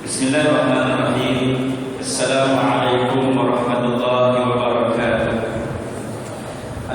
Bismillahirrahmanirrahim. Assalamualaikum warahmatullahi wabarakatuh.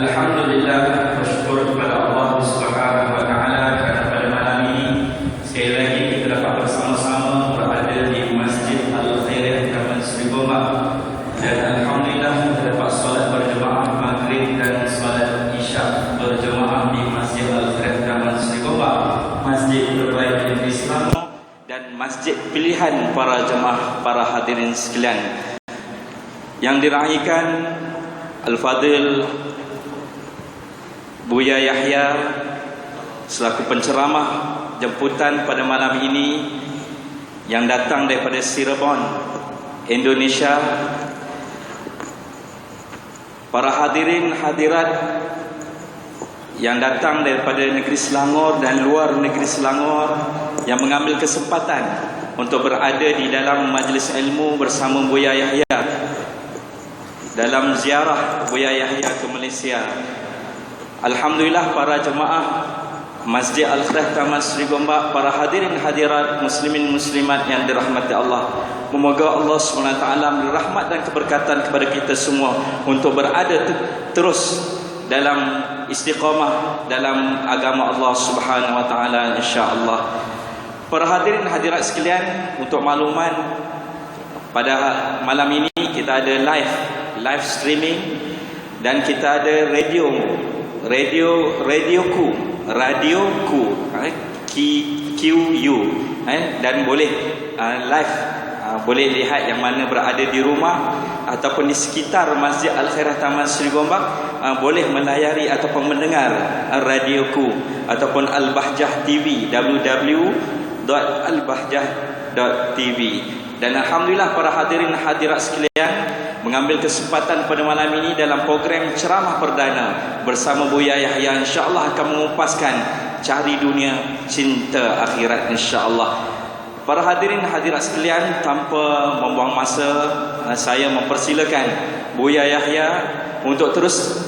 Alhamdulillah, bersyukur kepada Allah Subhanahu wa taala kerana pada malam ini sekali lagi kita dapat bersama-sama berada di Masjid Al-Khairiyah Taman Sri Gombak, dan alhamdulillah kita dapat solat berjemaah maghrib dan solat isyak berjemaah di Masjid Al-Khairiyah Taman Sri Gombak, masjid terbaik di negeri Selangor dan masjid pilihan para jemaah, para hadirin sekalian yang diraihkan Al-Fadil Buya Yahya selaku penceramah jemputan pada malam ini yang datang daripada Cirebon, Indonesia. Para hadirin hadirat yang datang daripada negeri Selangor dan luar negeri Selangor yang mengambil kesempatan untuk berada di dalam majlis ilmu bersama Buya Yahya dalam ziarah Buya Yahya ke Malaysia. Alhamdulillah, para jemaah Masjid Al-Khairiyah Taman Sri Gombak, para hadirin hadirat muslimin muslimat yang dirahmati Allah, memoga Allah SWT memberi rahmat dan keberkatan kepada kita semua untuk berada terus dalam istiqamah dalam agama Allah Subhanahu wa taala, insya-Allah. Para hadirin hadirat sekalian, untuk makluman, pada malam ini kita ada live streaming dan kita ada radioku QU, dan boleh live, boleh lihat yang mana berada di rumah ataupun di sekitar Masjid Al-Khairiyah Taman Sri Gombak, boleh melayari ataupun mendengar radioku ataupun Al-Bahjah TV, www.albahjah.tv. Dan alhamdulillah, para hadirin hadirat sekalian, mengambil kesempatan pada malam ini dalam program ceramah perdana bersama Buya Yahya, insya-Allah akan mengupaskan cari dunia cinta akhirat, insya-Allah. Para hadirin hadirat sekalian, tanpa membuang masa, saya mempersilakan Buya Yahya untuk terus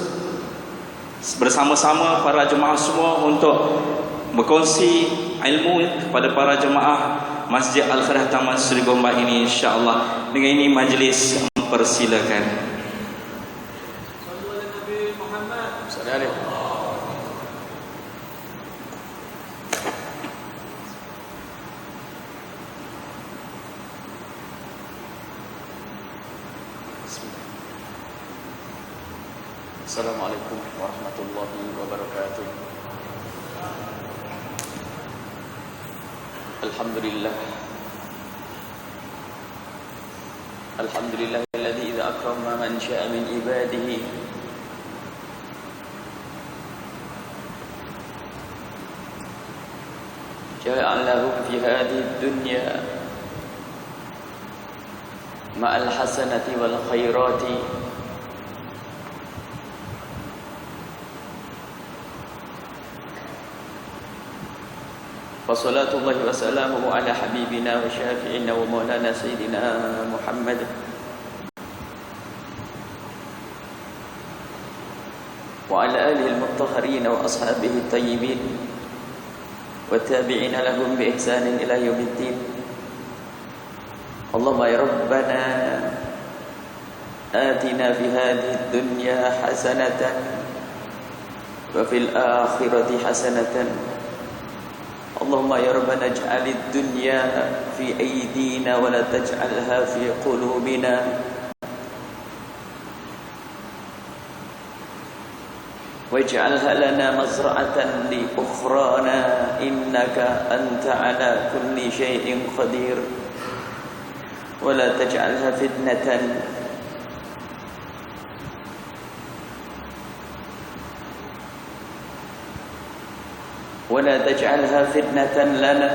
bersama-sama para jemaah semua untuk berkongsi ilmu kepada para jemaah Masjid Al-Khairiyah Taman Sri Gombak ini, insya-Allah. Dengan ini majlis mempersilakan. Assalamualaikum warahmatullahi wabarakatuh. Alhamdulillahilladzi idza akrama man syaa min ibadihi ja'alahu fi hadhihi dunya ma'al hasanati wal khairati Wassalatullahi wassalamuhu ala habibina wa syafi'ina wa maulana sayyidina Muhammad wa ala alihi al-mutahharin wa ashabihi at-tayyibin wa tabi'ina lahum bi ihsanin ila yaumiddin. Allahumma ya rabbana atina fi hadhihi ad-dunya hasanatan wa fil akhirati hasanatan. Allahumma ya rabbana ij'alid dunya fi aydina wa la taj'alha fi qulubina waj'alha lana mazra'atan li ukhrana innaka anta ala kulli shay'in qadir wa la taj'alha fitnatan ولا تجعلها فتنة لنا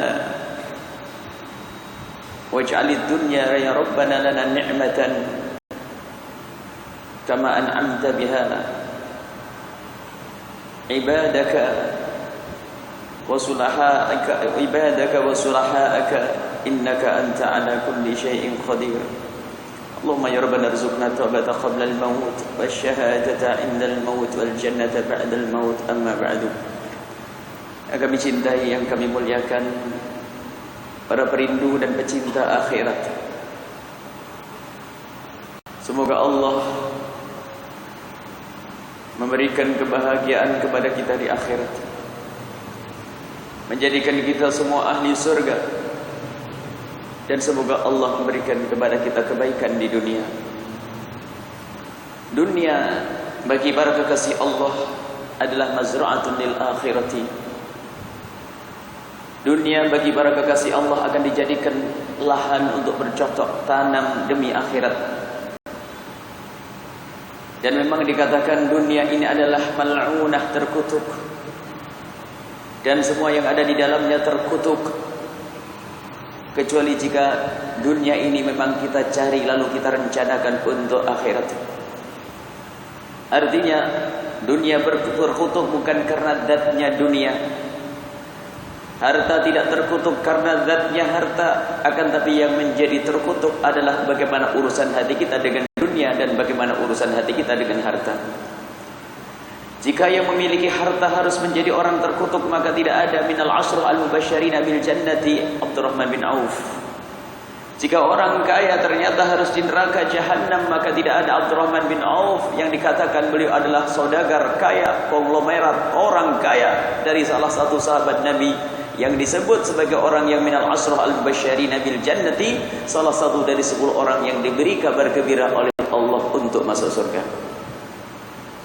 واجعل الدنيا يا ربنا لنا نعمة كما أنعمت بها عبادك وصلحاءك إنك أنت على كل شيء قدير. اللهم يا ربنا ارزقنا التوبة قبل الموت والشهادة عند الموت والجنة بعد الموت. أما بعد. Yang kami cintai, yang kami muliakan, para perindu dan pecinta akhirat. Semoga Allah memberikan kebahagiaan kepada kita di akhirat, menjadikan kita semua ahli surga, dan semoga Allah memberikan kepada kita kebaikan di dunia. Dunia bagi para kekasih Allah adalah mazra'atun lil akhirati. Dunia bagi para kekasih Allah akan dijadikan lahan untuk bercocok tanam demi akhirat. Dan memang dikatakan dunia ini adalah mal'unah, terkutuk, dan semua yang ada di dalamnya terkutuk, kecuali jika dunia ini memang kita cari lalu kita rencanakan untuk akhirat. Artinya dunia terkutuk bukan karena zatnya dunia. Harta tidak terkutuk karena zatnya harta, akan tapi yang menjadi terkutuk adalah bagaimana urusan hati kita dengan dunia dan bagaimana urusan hati kita dengan harta. Jika yang memiliki harta harus menjadi orang terkutuk, maka tidak ada minal ashr al-mubasysyirina bil jannati Abdurrahman bin Auf. Jika orang kaya ternyata harus di neraka jahanam, maka tidak ada Abdurrahman bin Auf yang dikatakan beliau adalah saudagar kaya, konglomerat, orang kaya dari salah satu sahabat Nabi yang disebut sebagai orang yang minal ashr al-mubasysyirina bil jannati, salah satu dari 10 orang yang diberi kabar gembira oleh Allah untuk masuk surga.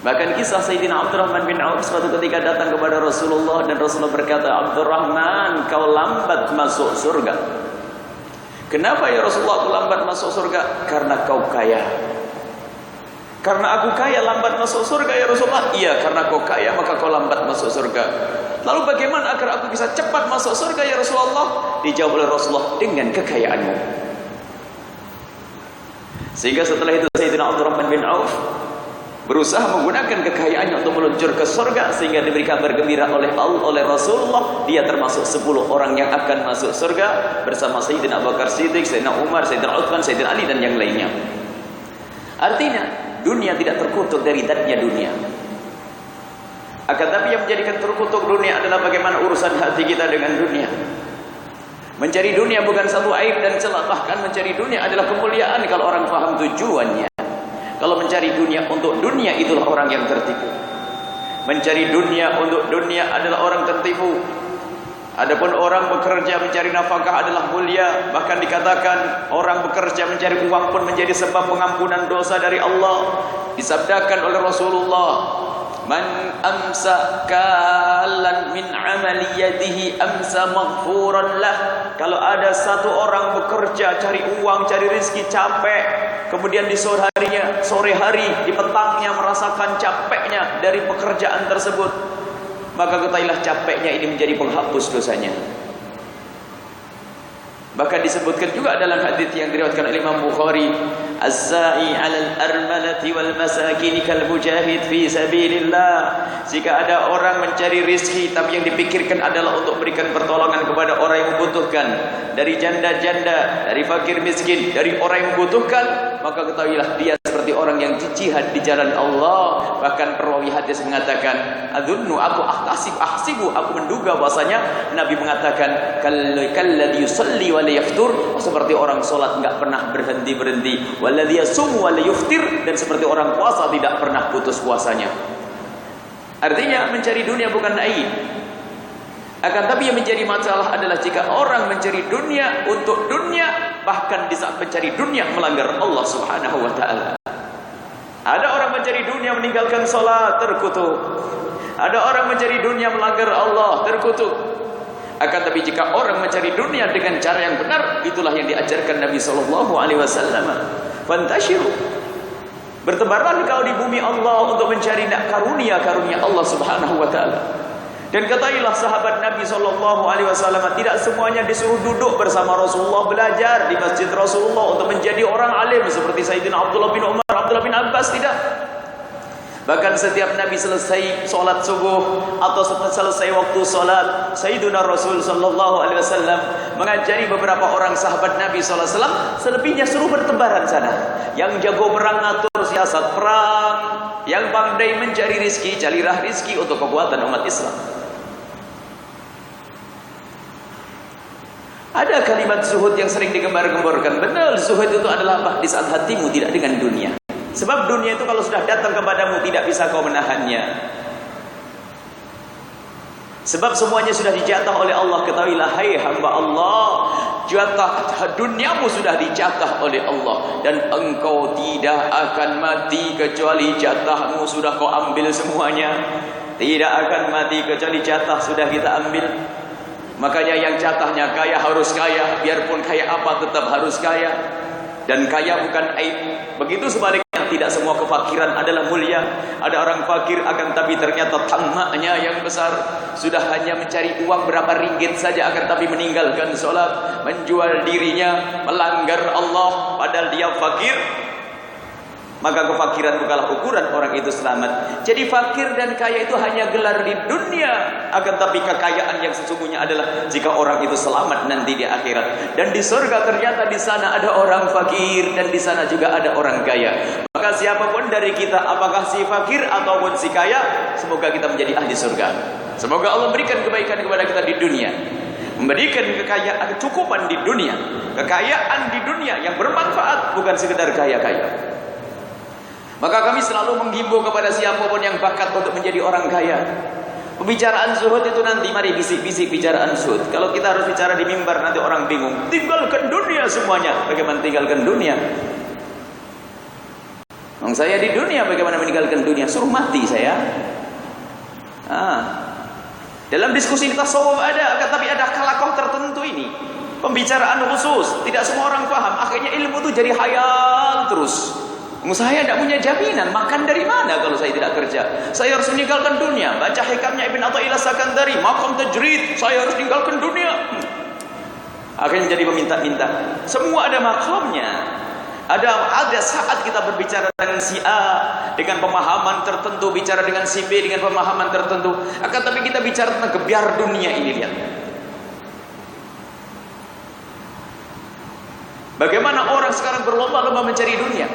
Bahkan kisah Sayyidina Abdurrahman bin Auf suatu ketika datang kepada Rasulullah, dan Rasulullah berkata, "Abdurrahman, kau lambat masuk surga." "Kenapa ya Rasulullah aku lambat masuk surga?" "Karena kau kaya." "Karena aku kaya lambat masuk surga ya Rasulullah?" "Iya, karena kau kaya maka kau lambat masuk surga." "Lalu bagaimana agar aku bisa cepat masuk surga ya Rasulullah?" Dijawab oleh Rasulullah, "Dengan kekayaanmu." Sehingga setelah itu Sayyidina Abdurrahman bin Auf berusaha menggunakan kekayaannya untuk meluncur ke surga, sehingga diberi kabar gembira oleh Rasulullah dia termasuk 10 orang yang akan masuk surga bersama Sayyidina Abu Bakar Siddiq, Sayyidina Umar, Sayyidina Uthman, Sayyidina Ali dan yang lainnya. Artinya dunia tidak terkutuk dari zatnya dunia. Akan tapi yang menjadikan terkutuk dunia adalah bagaimana urusan hati kita dengan dunia. Mencari dunia bukan satu aib dan celah, bahkan mencari dunia adalah kemuliaan kalau orang paham tujuannya. Kalau mencari dunia untuk dunia, itulah orang yang tertipu. Mencari dunia untuk dunia adalah orang tertipu. Adapun orang bekerja mencari nafkah adalah mulia. Bahkan dikatakan orang bekerja mencari uang pun menjadi sebab pengampunan dosa dari Allah. Disabdakan oleh Rasulullah, "Man amsa kalan min amali yadihi amsa maghfuran lah." Kalau ada satu orang bekerja cari uang, cari rezeki, capek, kemudian di sore hari, di petangnya merasakan capeknya dari pekerjaan tersebut, maka ketahuilah capeknya ini menjadi penghapus dosanya. Bahkan disebutkan juga dalam hadis yang diriwayatkan oleh Imam Bukhari, "As-sa'i 'alal armalati wal masakin kal mujahid fi sabilillah." Jika ada orang mencari rezeki tapi yang dipikirkan adalah untuk berikan pertolongan kepada orang yang membutuhkan, dari janda-janda, dari fakir miskin, dari orang yang membutuhkan, maka ketahuilah dia seperti orang yang jihad di jalan Allah. Bahkan perawi hadis mengatakan, "Adzunnu aku ahsibu aku menduga bahwasanya Nabi mengatakan kalladzi yusalli wa la yaftur," seperti orang salat enggak pernah berhenti-berhenti, walladzi yasumu wa la yuftir, dan seperti orang puasa tidak pernah putus puasanya. Artinya mencari dunia bukan aib. Akan tapi yang menjadi masalah adalah jika orang mencari dunia untuk dunia, bahkan di saat mencari dunia melanggar Allah Subhanahu wa taala. Ada orang mencari dunia meninggalkan salat, terkutuk. Ada orang mencari dunia melanggar Allah, terkutuk. Akan tapi jika orang mencari dunia dengan cara yang benar, itulah yang diajarkan Nabi sallallahu alaihi wasallam. Fantashiru. Bertebaran kau di bumi Allah untuk mencari karunia-karunia Allah Subhanahu wa taala. Dan ketahuilah sahabat Nabi sallallahu alaihi wasallam tidak semuanya disuruh duduk bersama Rasulullah belajar di masjid Rasulullah untuk menjadi orang alim seperti Sayyidina Abdullah bin Umar, Abdullah bin Abbas, tidak. Bahkan setiap Nabi selesai solat subuh atau selesai waktu solat, Sayyidina Rasul sallallahu alaihi wasallam mengajari beberapa orang sahabat Nabi sallallahu alaihi wasallam, selebihnya suruh bertebaran sana. Yang jago perang ngatur siasat perang, yang pandai mencari rizki, carilah rizki untuk kekuatan umat Islam. Ada kalimat zuhud yang sering digembar-gemborkan. Benar, zuhud itu adalah apa? Di saat hatimu tidak dengan dunia. Sebab dunia itu kalau sudah datang kepadamu tidak bisa kau menahannya. Sebab semuanya sudah dijatah oleh Allah. Ketahuilah hai hamba Allah, jatah duniamu sudah dijatah oleh Allah. Dan engkau tidak akan mati kecuali jatahmu sudah kau ambil semuanya. Tidak akan mati kecuali jatah sudah kita ambil. Makanya yang jatahnya kaya harus kaya, biarpun kaya apa tetap harus kaya. Dan kaya bukan aib. Begitu sebaliknya, tidak semua kefakiran adalah mulia. Ada orang fakir akan tapi ternyata tamaknya yang besar. Sudah hanya mencari uang berapa ringgit saja akan tapi meninggalkan sholat, menjual dirinya, melanggar Allah padahal dia fakir. Maka kefakiran bukanlah ukuran orang itu selamat. Jadi fakir dan kaya itu hanya gelar di dunia. Akan tapi kekayaan yang sesungguhnya adalah jika orang itu selamat nanti di akhirat. Dan di surga ternyata di sana ada orang fakir dan di sana juga ada orang kaya. Maka siapapun dari kita, apakah si fakir ataupun si kaya, semoga kita menjadi ahli surga. Semoga Allah berikan kebaikan kepada kita di dunia, memberikan kekayaan, kecukupan di dunia, kekayaan di dunia yang bermanfaat, bukan sekedar kaya-kaya. Maka kami selalu menghimbau kepada siapapun yang bakat untuk menjadi orang kaya. Pembicaraan zuhud itu nanti mari bisik-bisik bicaraan zuhud. Kalau kita harus bicara di mimbar nanti orang bingung. Tinggalkan dunia semuanya. Bagaimana tinggalkan dunia? Saya di dunia, bagaimana meninggalkan dunia? Suruh mati saya. Dalam diskusi tasawuf ada, tapi ada kalakoh tertentu ini. Pembicaraan khusus, tidak semua orang paham. Akhirnya ilmu itu jadi khayal terus. Saya tidak punya jaminan makan dari mana kalau saya tidak kerja. Saya harus meninggalkan dunia. Baca hikamnya Ibn Athaillah Sakandari, maqam tajrid, saya harus meninggalkan dunia. Akhirnya jadi meminta-minta. Semua ada makamnya. Ada saat kita berbicara dengan si A dengan pemahaman tertentu, bicara dengan si B dengan pemahaman tertentu. Akan tapi kita bicara tentang kebiar dunia ini, lihat. Bagaimana orang sekarang berlomba-lomba mencari dunia.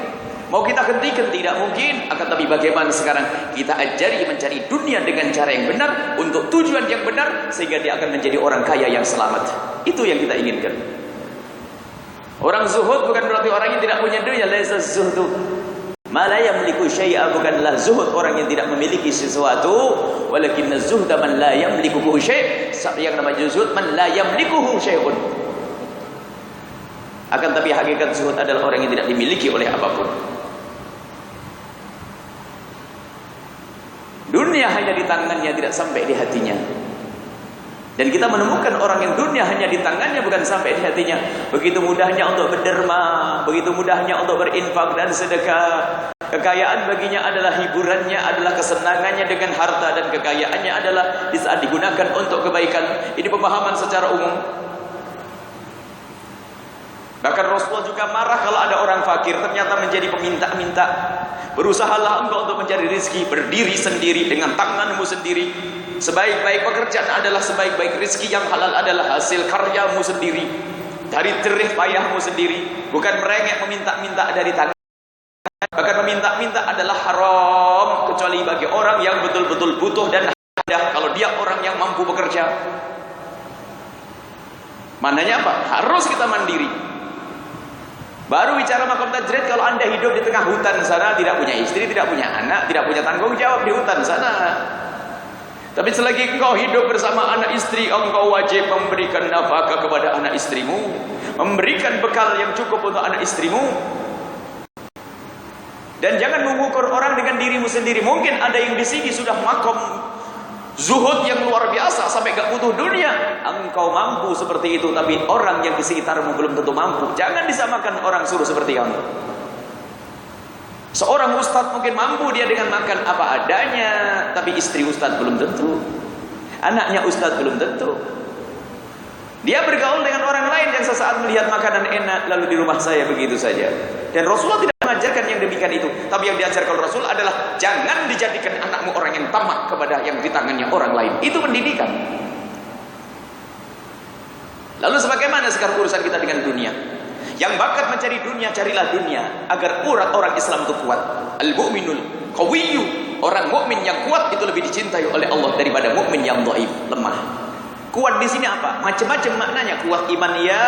Mau kita hentikan tidak mungkin. Akan tapi bagaimana sekarang kita ajari mencari dunia dengan cara yang benar, untuk tujuan yang benar, sehingga dia akan menjadi orang kaya yang selamat. Itu yang kita inginkan. Orang zuhud bukan berarti orang yang tidak punya dunia. Laisa zuhdu ma la yamliku syai'a, bukanlah zuhud orang yang tidak memiliki sesuatu. Walakinna zuhda man la yamlikuhu syai'. Yang namanya zuhud man la yamlikuhu syai'un. Akan tapi hakikat zuhud adalah orang yang tidak dimiliki oleh apapun. Dunia hanya di tangannya, tidak sampai di hatinya. Dan kita menemukan orang yang dunia hanya di tangannya, bukan sampai di hatinya. Begitu mudahnya untuk berderma, begitu mudahnya untuk berinfak dan sedekah. Kekayaan baginya adalah hiburannya, adalah kesenangannya dengan harta, dan kekayaannya adalah di saat digunakan untuk kebaikan. Ini pemahaman secara umum. Bahkan Rasulullah juga marah kalau ada orang fakir ternyata menjadi peminta-minta. Berusahalah engkau untuk mencari rezeki, berdiri sendiri dengan tanganmu sendiri. Sebaik-baik pekerjaan adalah sebaik-baik rezeki yang halal adalah hasil karyamu sendiri, dari jerih payahmu sendiri, bukan merengek meminta-minta dari tangan. Bahkan meminta-minta adalah haram kecuali bagi orang yang betul-betul butuh dan ada. Kalau dia orang yang mampu bekerja, mananya apa? Harus kita mandiri. Baru bicara makom tajrid kalau anda hidup di tengah hutan sana, tidak punya istri, tidak punya anak, tidak punya tanggung jawab di hutan sana. Tapi selagi engkau hidup bersama anak istri, engkau wajib memberikan nafkah kepada anak istrimu, memberikan bekal yang cukup untuk anak istrimu. Dan jangan mengukur orang dengan dirimu sendiri. Mungkin ada yang di sini sudah makom zuhud yang luar biasa sampai gak butuh dunia. Engkau mampu seperti itu, tapi orang yang di sekitarmu belum tentu mampu. Jangan disamakan orang suruh seperti kamu. Seorang ustadz mungkin mampu dia dengan makan apa adanya, tapi istri ustadz belum tentu, anaknya ustadz belum tentu. Dia bergaul dengan orang lain yang sesaat melihat makanan enak, lalu di rumah saya begitu saja. Dan Rasulullah tidak mengajarkan yang demikian itu. Tapi yang diajarkan Rasul adalah jangan dijadikan anakmu orang yang tamak kepada yang di tangannya orang lain. Itu pendidikan. Lalu sebagaimana sekarang urusan kita dengan dunia? Yang bakat mencari dunia, carilah dunia agar urat orang Islam itu kuat. Al-mu'minul qawiyyu, orang mukmin yang kuat itu lebih dicintai oleh Allah daripada mukmin yang dhaif, lemah. Kuat di sini apa? Macam-macam maknanya. Kuat iman ya.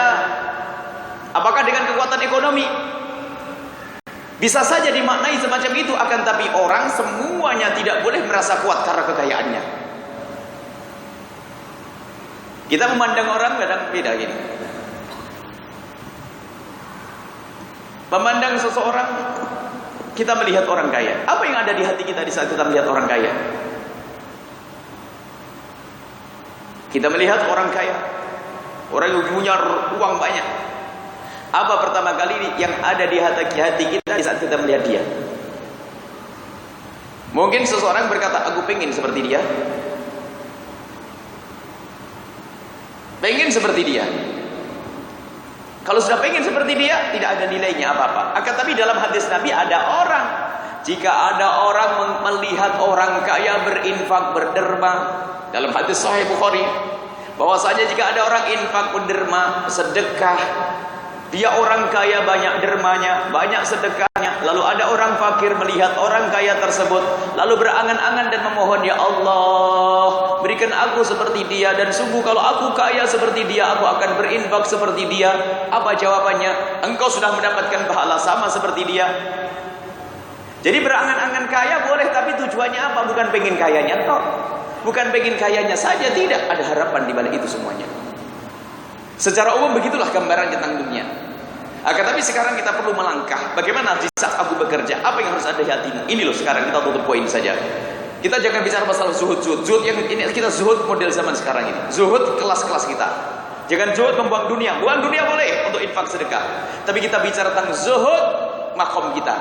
Apakah dengan kekuatan ekonomi? Bisa saja dimaknai semacam itu, akan tapi orang semuanya tidak boleh merasa kuat karena kekayaannya. Kita memandang orang kadang beda gini. Memandang seseorang, kita melihat orang kaya. Apa yang ada di hati kita di saat kita melihat orang kaya? Kita melihat orang kaya, orang yang punya uang banyak. Apa pertama kali yang ada di hati kita di saat kita melihat dia? Mungkin seseorang berkata, aku pengen seperti dia. Pengen seperti dia. Kalau sudah pengen seperti dia, tidak ada nilainya apa-apa. Akan tapi dalam hadis Nabi ada orang, jika ada orang melihat orang kaya berinfak, berderma, dalam hadis Sahih Bukhari, bahwasanya jika ada orang infak, berderma, sedekah, dia orang kaya banyak dermanya, banyak sedekahnya, lalu ada orang fakir melihat orang kaya tersebut, lalu berangan-angan dan memohon, ya Allah, berikan aku seperti dia, dan sungguh kalau aku kaya seperti dia, aku akan berinfak seperti dia. Apa jawabannya? Engkau sudah mendapatkan pahala sama seperti dia. Jadi berangan-angan kaya boleh, tapi tujuannya apa? Bukan pengen kayanya toh, bukan pengen kayanya saja, tidak ada harapan di balik itu semuanya. Secara umum begitulah gambaran tentang dunia. Akan tapi sekarang kita perlu melangkah. Bagaimana di saat aku bekerja? Apa yang harus ada di hatimu? Ini loh sekarang kita tutup poin saja. Kita jangan bicara masalah zuhud. Zuhud yang ini kita zuhud model zaman sekarang ini. Zuhud kelas-kelas kita. Jangan zuhud membuang dunia. Buang dunia boleh untuk infak sedekah. Tapi kita bicara tentang zuhud makom kita.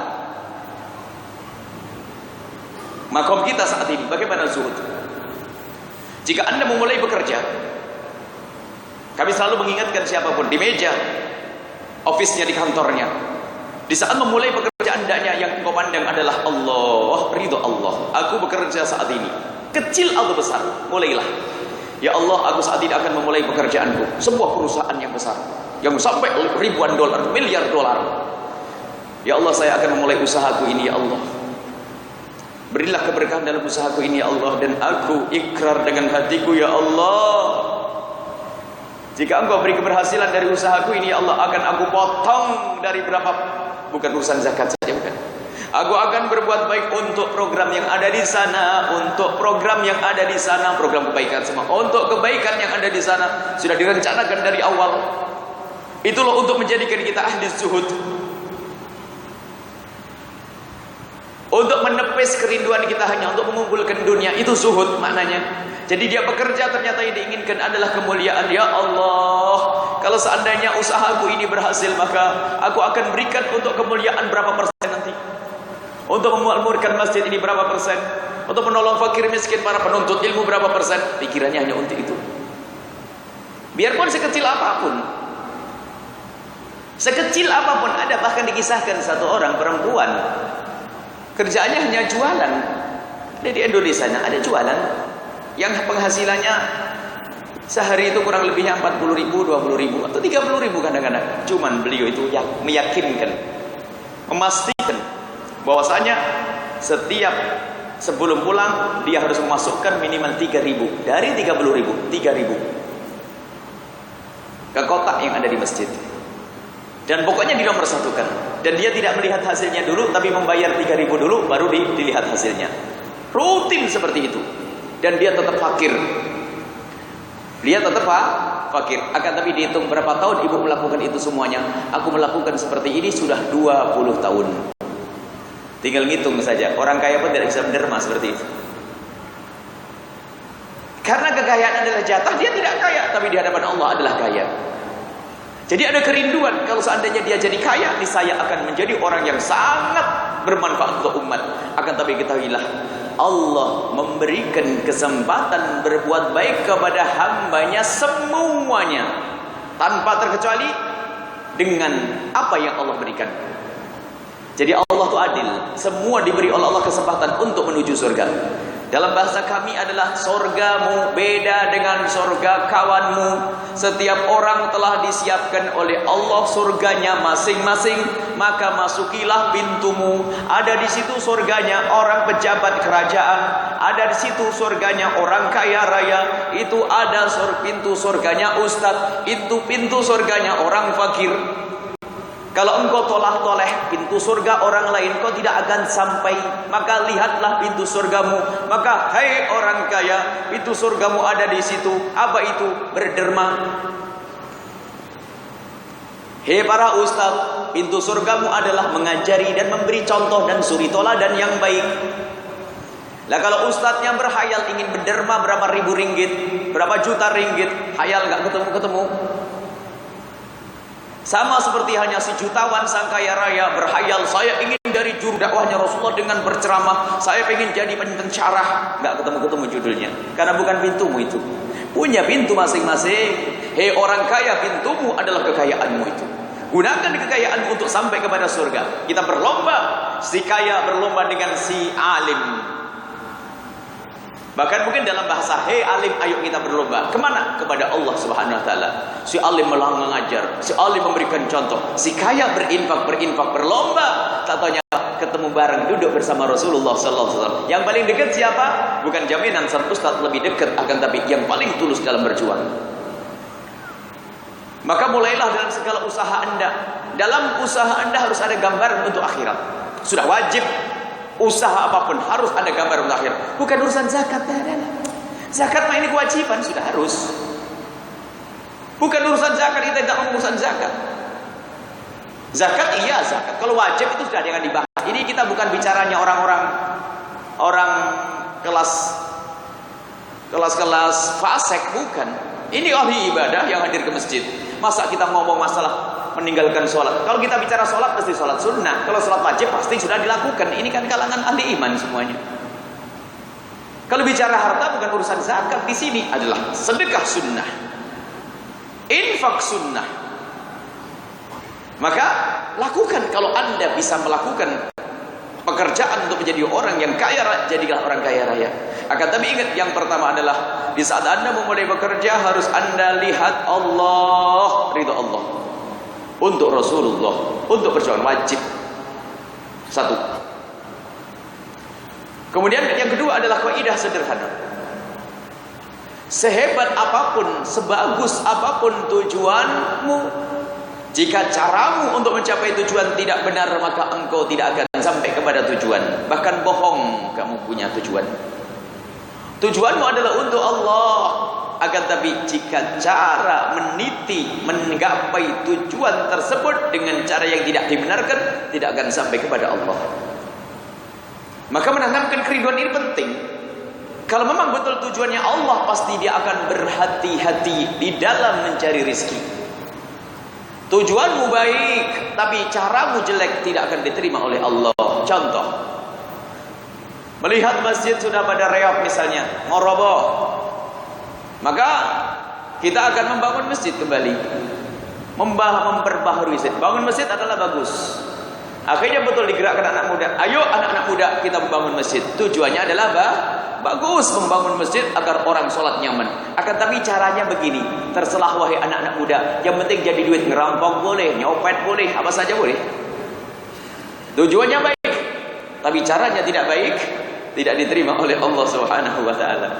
Makom kita saat ini. Bagaimana zuhud? Jika Anda memulai bekerja, kami selalu mengingatkan siapapun di meja ofisnya, di kantornya, di saat memulai pekerjaan hendaknya yang engkau pandang adalah Allah, ridho Allah. Aku bekerja saat ini, kecil atau besar, mulailah. Ya Allah, aku saat ini akan memulai pekerjaanku, sebuah perusahaan yang besar, yang sampai ribuan dolar, miliar dolar. Ya Allah, saya akan memulai usahaku ini, ya Allah. Berilah keberkahan dalam usahaku ini, ya Allah. Dan aku ikrar dengan hatiku, ya Allah, jika engkau beri keberhasilan dari usahaku ini, ya Allah, akan aku potong dari berapa, bukan urusan zakat saja, bukan. Aku akan berbuat baik untuk program yang ada di sana, untuk program yang ada di sana, program kebaikan semua, untuk kebaikan yang ada di sana sudah direncanakan dari awal. Itulah untuk menjadikan kita ahli zuhud, untuk menepis kerinduan kita hanya untuk mengumpulkan dunia. Itu zuhud maknanya. Jadi dia bekerja, ternyata yang diinginkan adalah kemuliaan. Ya Allah, kalau seandainya usahaku ini berhasil, maka aku akan berikan untuk kemuliaan berapa persen nanti, untuk memakmurkan masjid ini berapa persen, untuk menolong fakir miskin, para penuntut ilmu berapa persen. Pikirannya hanya untuk itu. Biarpun sekecil apapun, sekecil apapun. Ada bahkan dikisahkan satu orang perempuan, kerjaannya hanya jualan. Di Indonesia ada jualan yang penghasilannya sehari itu kurang lebihnya 40.000, 20.000 atau 30.000 kadang-kadang. Cuman beliau itu yang meyakinkan, memastikan bahwasanya setiap sebelum pulang dia harus memasukkan minimal 3.000 dari 30.000, 3.000 ke kotak yang ada di masjid. Dan pokoknya dinomorsatukan. Dan dia tidak melihat hasilnya dulu, tapi membayar 3.000 dulu, baru dilihat hasilnya. Rutin seperti itu. Dan dia tetap fakir. Dia tetap fakir. Akan tapi dihitung berapa tahun ibu melakukan itu semuanya. Aku melakukan seperti ini sudah 20 tahun. Tinggal ngitung saja. Orang kaya pun tidak bisa menderma seperti itu. Karena kekayaan adalah jatah, dia tidak kaya, tapi di hadapan Allah adalah kaya. Jadi ada kerinduan, kalau seandainya dia jadi kaya, niscaya akan menjadi orang yang sangat bermanfaat untuk umat. Akan tapi ketahuilah, Allah memberikan kesempatan berbuat baik kepada hambanya semuanya, tanpa terkecuali dengan apa yang Allah berikan. Jadi Allah itu adil, semua diberi oleh Allah kesempatan untuk menuju surga. Dalam bahasa kami adalah sorgamu beda dengan sorga kawanmu. Setiap orang telah disiapkan oleh Allah surganya masing-masing. Maka masukilah pintumu. Ada di situ surganya orang pejabat kerajaan. ada di situ surganya orang kaya raya, itu ada pintu surganya ustadz, itu pintu surganya orang fakir. Kalau engkau toleh pintu surga orang lain, kau tidak akan sampai. Maka lihatlah pintu surgamu. Maka hai orang kaya, pintu surgamu ada di situ. Apa itu? Berderma. Hei para ustaz, pintu surgamu adalah mengajari dan memberi contoh dan suri toladan yang baik. Lah kalau ustadznya berhayal ingin berderma berapa ribu ringgit, berapa juta ringgit, hayal nggak ketemu-ketemu. Sama seperti hanya si jutawan sang kaya raya berhayal, saya ingin dari juru dakwahnya Rasulullah dengan berceramah, saya ingin jadi pensyarah, nggak ketemu-ketemu judulnya, karena bukan pintumu itu. Punya pintu masing-masing. Hei orang kaya, pintumu adalah kekayaanmu itu. Gunakan kekayaanmu untuk sampai kepada surga. Kita berlomba, si kaya berlomba dengan si alim. Bahkan mungkin dalam bahasa, hei alim, ayo kita berlomba. Kemana? Kepada Allah Subhanahu Wa Taala. Si alim mengajar, si alim memberikan contoh, si kaya berinfak berlomba. Tak tanya ketemu bareng, duduk bersama Rasulullah Sallallahu Alaihi Wasallam. Yang paling dekat siapa? Bukan jaminan sang ustaz lebih dekat, akan tapi yang paling tulus dalam berjuang. Maka mulailah dalam segala usaha anda. Dalam usaha anda harus ada gambaran untuk akhirat. Sudah wajib. Usaha apapun harus ada gambar untuk akhirat. Bukan urusan zakat. Zakat mah ini kewajiban, sudah harus. Bukan urusan zakat, kita tidak mau urusan zakat. Zakat iya zakat. Kalau wajib itu sudah jangan dibahas. Ini kita bukan bicaranya orang kelas fasik, bukan. Ini ahli ibadah yang hadir ke masjid. Masa kita ngomong masalah meninggalkan sholat? Kalau kita bicara sholat pasti sholat sunnah. Kalau sholat wajib pasti sudah dilakukan. Ini kan kalangan ahli iman semuanya. Kalau bicara harta bukan urusan zakat, di sini adalah sedekah sunnah, infak sunnah. Maka lakukan. Kalau anda bisa melakukan pekerjaan untuk menjadi orang yang kaya, jadilah orang kaya raya. Akan tapi ingat, yang pertama adalah di saat anda memulai bekerja harus anda lihat Allah, ridho Allah. Untuk Rasulullah, untuk perjuangan wajib. Satu. Kemudian yang kedua adalah kaidah sederhana. Sehebat apapun, sebagus apapun tujuanmu, jika caramu untuk mencapai tujuan tidak benar, maka engkau tidak akan sampai kepada tujuan. Bahkan bohong kamu punya tujuan. Tujuanmu adalah untuk Allah. Akan tapi jika cara meniti menggapai tujuan tersebut dengan cara yang tidak dibenarkan, tidak akan sampai kepada Allah. Maka menanamkan kerinduan ini penting. Kalau memang betul tujuannya Allah, pasti dia akan berhati-hati di dalam mencari rezeki. Tujuanmu baik, tapi caramu jelek, tidak akan diterima oleh Allah. Contoh, melihat masjid sudah pada reok misalnya, mau roboh, maka kita akan membangun masjid kembali, memperbaharui masjid. Bangun masjid adalah bagus. Akhirnya betul digerakkan anak muda. Ayo anak-anak muda kita membangun masjid. Tujuannya adalah bagus membangun masjid agar orang sholat nyaman. Akan tapi caranya begini. Terselah wahai anak-anak muda. Yang penting jadi duit, ngerampok boleh, nyopet boleh, apa saja boleh. Tujuannya baik, tapi caranya tidak baik, tidak diterima oleh Allah Subhanahu Wa Taala.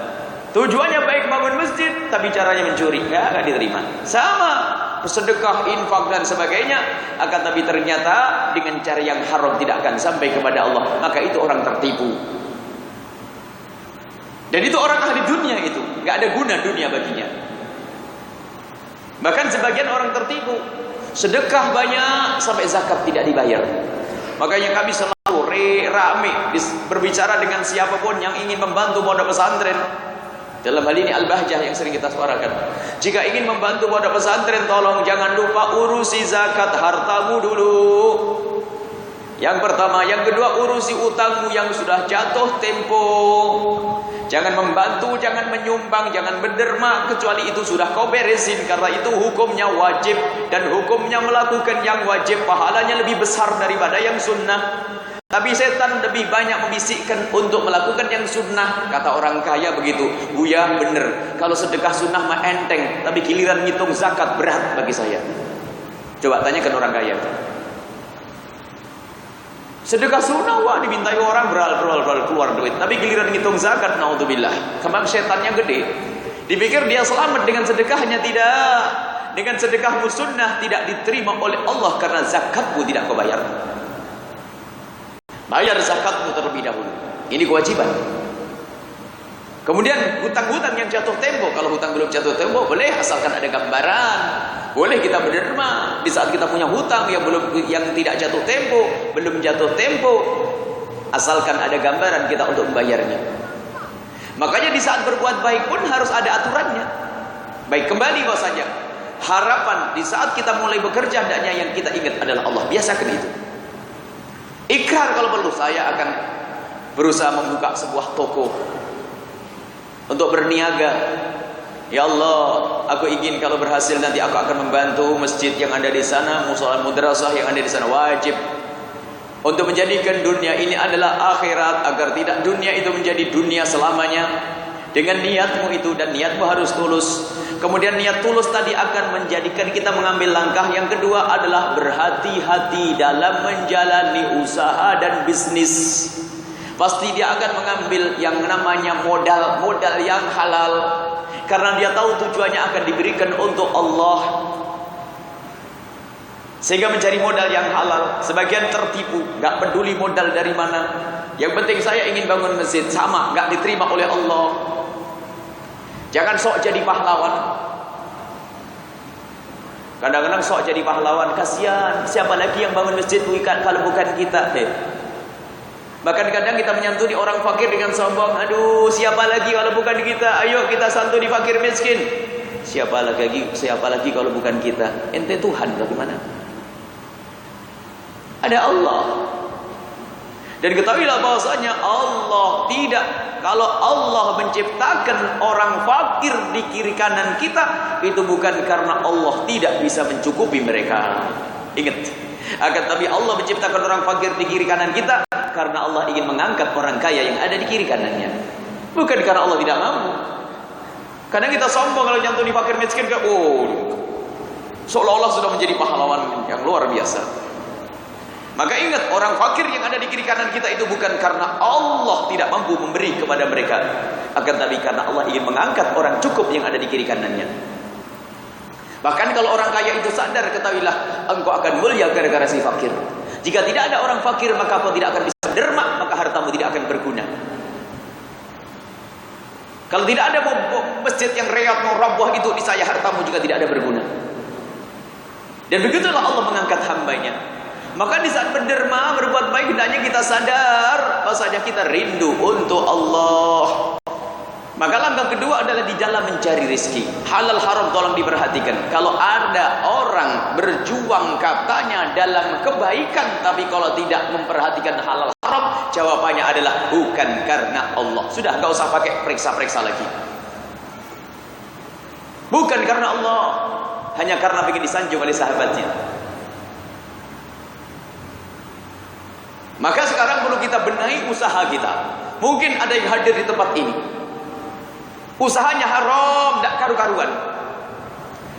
Tujuannya baik bangun masjid, tapi caranya mencuri, nggak diterima. Sama, bersedekah, infak dan sebagainya, akan tapi ternyata dengan cara yang haram tidak akan sampai kepada Allah. Maka itu orang tertipu. Dan itu orang ahli dunia itu, nggak ada guna dunia baginya. Bahkan sebagian orang tertipu, sedekah banyak sampai zakat tidak dibayar. Makanya kami selalu rame berbicara dengan siapapun yang ingin membantu pondok pesantren. Dalam hal ini Al-Bahjah yang sering kita suarakan. Jika ingin membantu pondok pesantren, tolong jangan lupa urusi zakat hartamu dulu. Yang pertama, yang kedua urusi utangmu yang sudah jatuh tempo. Jangan membantu, jangan menyumbang, jangan berderma kecuali itu sudah kau beresin, karena itu hukumnya wajib, dan hukumnya melakukan yang wajib pahalanya lebih besar daripada yang sunnah. Tapi setan lebih banyak membisikkan untuk melakukan yang sunnah. Kata orang kaya begitu, Buya bener, kalau sedekah sunnah mah enteng, tapi giliran ngitung zakat berat bagi saya. Coba tanyakan orang kaya. Sedekah sunnah, wah dimintai orang beral keluar duit. Tapi giliran ngitung zakat, naudzubillah, kemang setannya gede. Dipikir dia selamat dengan sedekahnya, tidak. Dengan sedekahmu sunnah tidak diterima oleh Allah karena zakatmu tidak kau bayar. Bayar zakatmu terlebih dahulu. Ini kewajiban. Kemudian hutang-hutang yang jatuh tempo, kalau hutang belum jatuh tempo boleh asalkan ada gambaran. Boleh kita berderma di saat kita punya hutang yang tidak jatuh tempo, belum jatuh tempo, asalkan ada gambaran kita untuk membayarnya. Makanya di saat berbuat baik pun harus ada aturannya. Baik, kembali bahwasanya harapan di saat kita mulai bekerja hendaknya yang kita ingat adalah Allah. Biasakan itu. Ikrar kalau perlu, saya akan berusaha membuka sebuah toko untuk berniaga. Ya Allah, aku ingin kalau berhasil nanti aku akan membantu masjid yang ada di sana, musola madrasah yang ada di sana. Wajib untuk menjadikan dunia ini adalah akhirat, agar tidak dunia itu menjadi dunia selamanya. Dengan niatmu itu, dan niatmu harus tulus. Kemudian niat tulus tadi akan menjadikan kita mengambil langkah yang kedua adalah berhati-hati dalam menjalani usaha dan bisnis. Pasti dia akan mengambil yang namanya modal yang halal, karena dia tahu tujuannya akan diberikan untuk Allah. Sehingga mencari modal yang halal. Sebagian tertipu, gak peduli modal dari mana, yang penting saya ingin bangun masjid. Sama, gak diterima oleh Allah. Jangan sok jadi pahlawan. Kadang-kadang sok jadi pahlawan, kasihan, siapa lagi yang bangun masjid kalau bukan kita. Bahkan kadang kita menyantuni orang fakir dengan sombong. Aduh, siapa lagi kalau bukan kita? Ayo kita santuni fakir miskin. Siapa lagi kalau bukan kita? Ente Tuhan bagaimana? Ada Allah. Dan ketahuilah bahwasanya Allah tidak, kalau Allah menciptakan orang fakir di kiri kanan kita, itu bukan karena Allah tidak bisa mencukupi mereka. Ingat, akan tapi Allah menciptakan orang fakir di kiri kanan kita karena Allah ingin mengangkat orang kaya yang ada di kiri kanannya. Bukan karena Allah tidak mampu. Kadang kita sombong kalau nyantuni fakir miskin, seolah-olah sudah menjadi pahlawan yang luar biasa. Maka ingat, orang fakir yang ada di kiri kanan kita itu bukan karena Allah tidak mampu memberi kepada mereka, akan tapi karena Allah ingin mengangkat orang cukup yang ada di kiri kanannya. Bahkan kalau orang kaya itu sadar, ketahuilah engkau akan mulia gara-gara si fakir. Jika tidak ada orang fakir, maka kau tidak akan bisa derma, maka hartamu tidak akan berguna. Kalau tidak ada masjid yang reot merabuh itu di saya, hartamu juga tidak ada berguna. Dan begitulah Allah mengangkat hambanya. Maka di saat berderma, berbuat baik, hendaknya kita sadar bahwasanya kita rindu untuk Allah. Maka langkah kedua adalah di dalam mencari rezeki. Halal haram tolong diperhatikan. Kalau ada orang berjuang katanya dalam kebaikan, tapi kalau tidak memperhatikan halal haram, jawabannya adalah bukan karena Allah. Sudah, gak usah pakai periksa-periksa lagi. Bukan karena Allah, hanya karena ingin disanjung oleh sahabatnya. Maka sekarang perlu kita benahi usaha kita. Mungkin ada yang hadir di tempat ini, usahanya haram, tidak karu-karuan.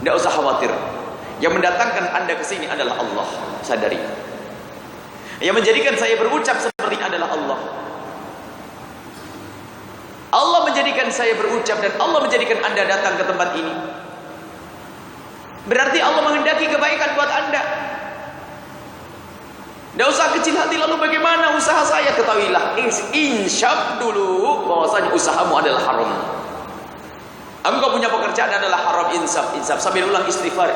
Tidak usah khawatir. Yang mendatangkan anda ke sini adalah Allah. Sadari. Yang menjadikan saya berucap seperti ini adalah Allah. Allah menjadikan saya berucap dan Allah menjadikan anda datang ke tempat ini. Berarti Allah menghendaki kebaikan buat anda. Tidak usah kecil hati lalu bagaimana usaha saya. Ketahuilah, insyaf dulu bahwasanya usahamu adalah haram. Engkau punya pekerjaan adalah haram. Insaf. Sambil ulang istighfar.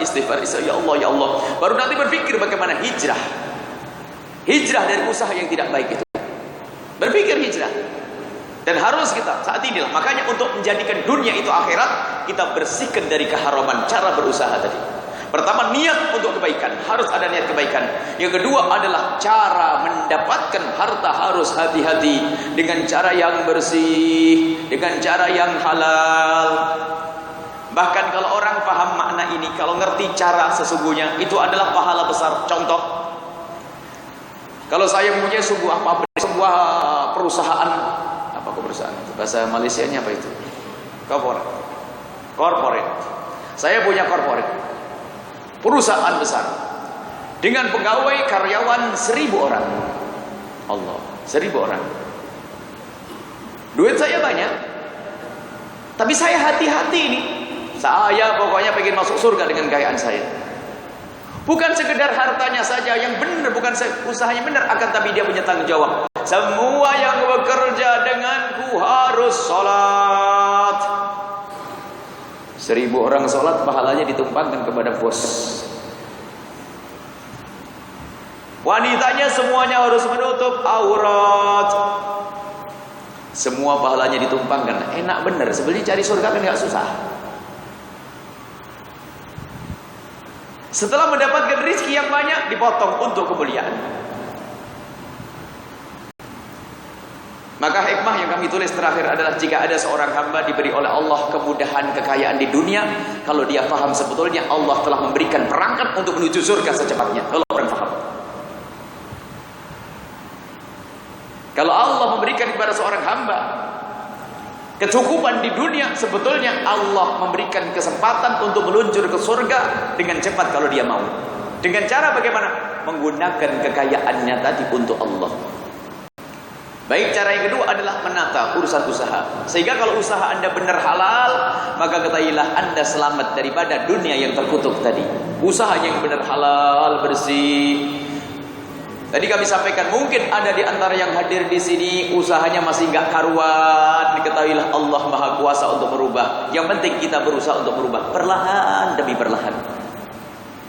Ya Allah, ya Allah. Baru nanti berpikir bagaimana hijrah dari usaha yang tidak baik itu. Berpikir hijrah. Dan harus kita saat inilah. Makanya untuk menjadikan dunia itu akhirat, kita bersihkan dari keharaman cara berusaha tadi. Pertama, niat untuk kebaikan, harus ada niat kebaikan. Yang kedua adalah cara mendapatkan harta, harus hati-hati dengan cara yang bersih, dengan cara yang halal. Bahkan kalau orang paham makna ini, kalau ngerti cara sesungguhnya, itu adalah pahala besar. Contoh, kalau saya mempunyai sebuah pabrik, sebuah perusahaan, apa perusahaan? Bahasa Malaysianya apa itu? Corporate. Saya punya corporate. Perusahaan besar dengan pegawai karyawan 1000 orang. Allah. 1000 orang. Duit saya banyak, tapi saya hati-hati ini. Saya pokoknya pengen masuk surga dengan kekayaan saya. Bukan sekedar hartanya saja yang benar, bukan usahanya benar, akan tapi dia punya tanggung jawab. Semua yang bekerja denganku harus sholat. 1000 orang sholat, pahalanya ditumpangkan kepada bos. Wanitanya semuanya harus menutup aurat. Semua pahalanya ditumpangkan. Enak bener, sebenarnya cari surga kan gak susah. Setelah mendapatkan rezeki yang banyak, dipotong untuk kemuliaan. Maka hikmah yang kami tulis terakhir adalah, jika ada seorang hamba diberi oleh Allah kemudahan kekayaan di dunia, kalau dia paham sebetulnya Allah telah memberikan perangkat untuk menuju surga secepatnya. Kalau orang paham, kalau Allah memberikan kepada seorang hamba kecukupan di dunia, sebetulnya Allah memberikan kesempatan untuk meluncur ke surga dengan cepat kalau dia mau. Dengan cara bagaimana? Menggunakan kekayaannya tadi untuk Allah. Baik, cara yang kedua adalah menata urusan usaha. Sehingga kalau usaha Anda benar halal, maka ketahuilah Anda selamat daripada dunia yang terkutuk tadi. Usaha yang benar halal, bersih. Tadi kami sampaikan, mungkin ada di antara yang hadir di sini usahanya masih nggak karuan. Ketahuilah Allah Maha Kuasa untuk merubah. Yang penting kita berusaha untuk merubah, perlahan demi perlahan.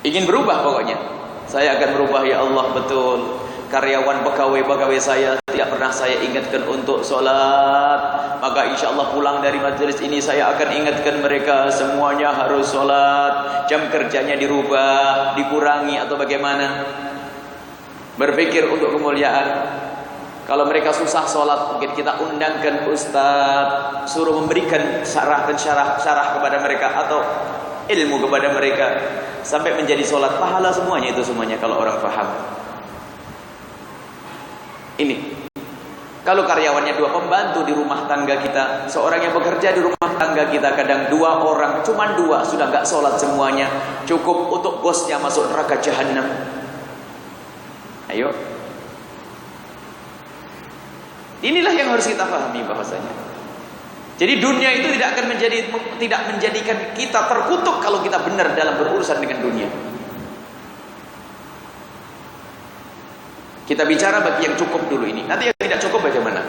Ingin berubah pokoknya. Saya akan berubah ya Allah, betul. Karyawan pegawai saya tidak pernah saya ingatkan untuk sholat, maka insya Allah pulang dari majelis ini saya akan ingatkan mereka semuanya harus sholat. Jam kerjanya dirubah, dikurangi atau bagaimana. Berpikir untuk kemuliaan. Kalau mereka susah sholat, mungkin kita undangkan ustaz, suruh memberikan syarah kepada mereka atau ilmu kepada mereka sampai menjadi sholat. Pahala semuanya itu semuanya kalau orang paham. Ini kalau karyawannya 2, pembantu di rumah tangga kita, seorang yang bekerja di rumah tangga kita, kadang 2 orang, cuma 2 sudah nggak sholat semuanya, cukup untuk bosnya masuk neraka jahanam. Ayo, inilah yang harus kita pahami bahasanya. Jadi dunia itu tidak menjadikan kita terkutuk kalau kita benar dalam berurusan dengan dunia. Kita bicara bagi yang cukup dulu ini. Nanti yang tidak cukup bagaimana?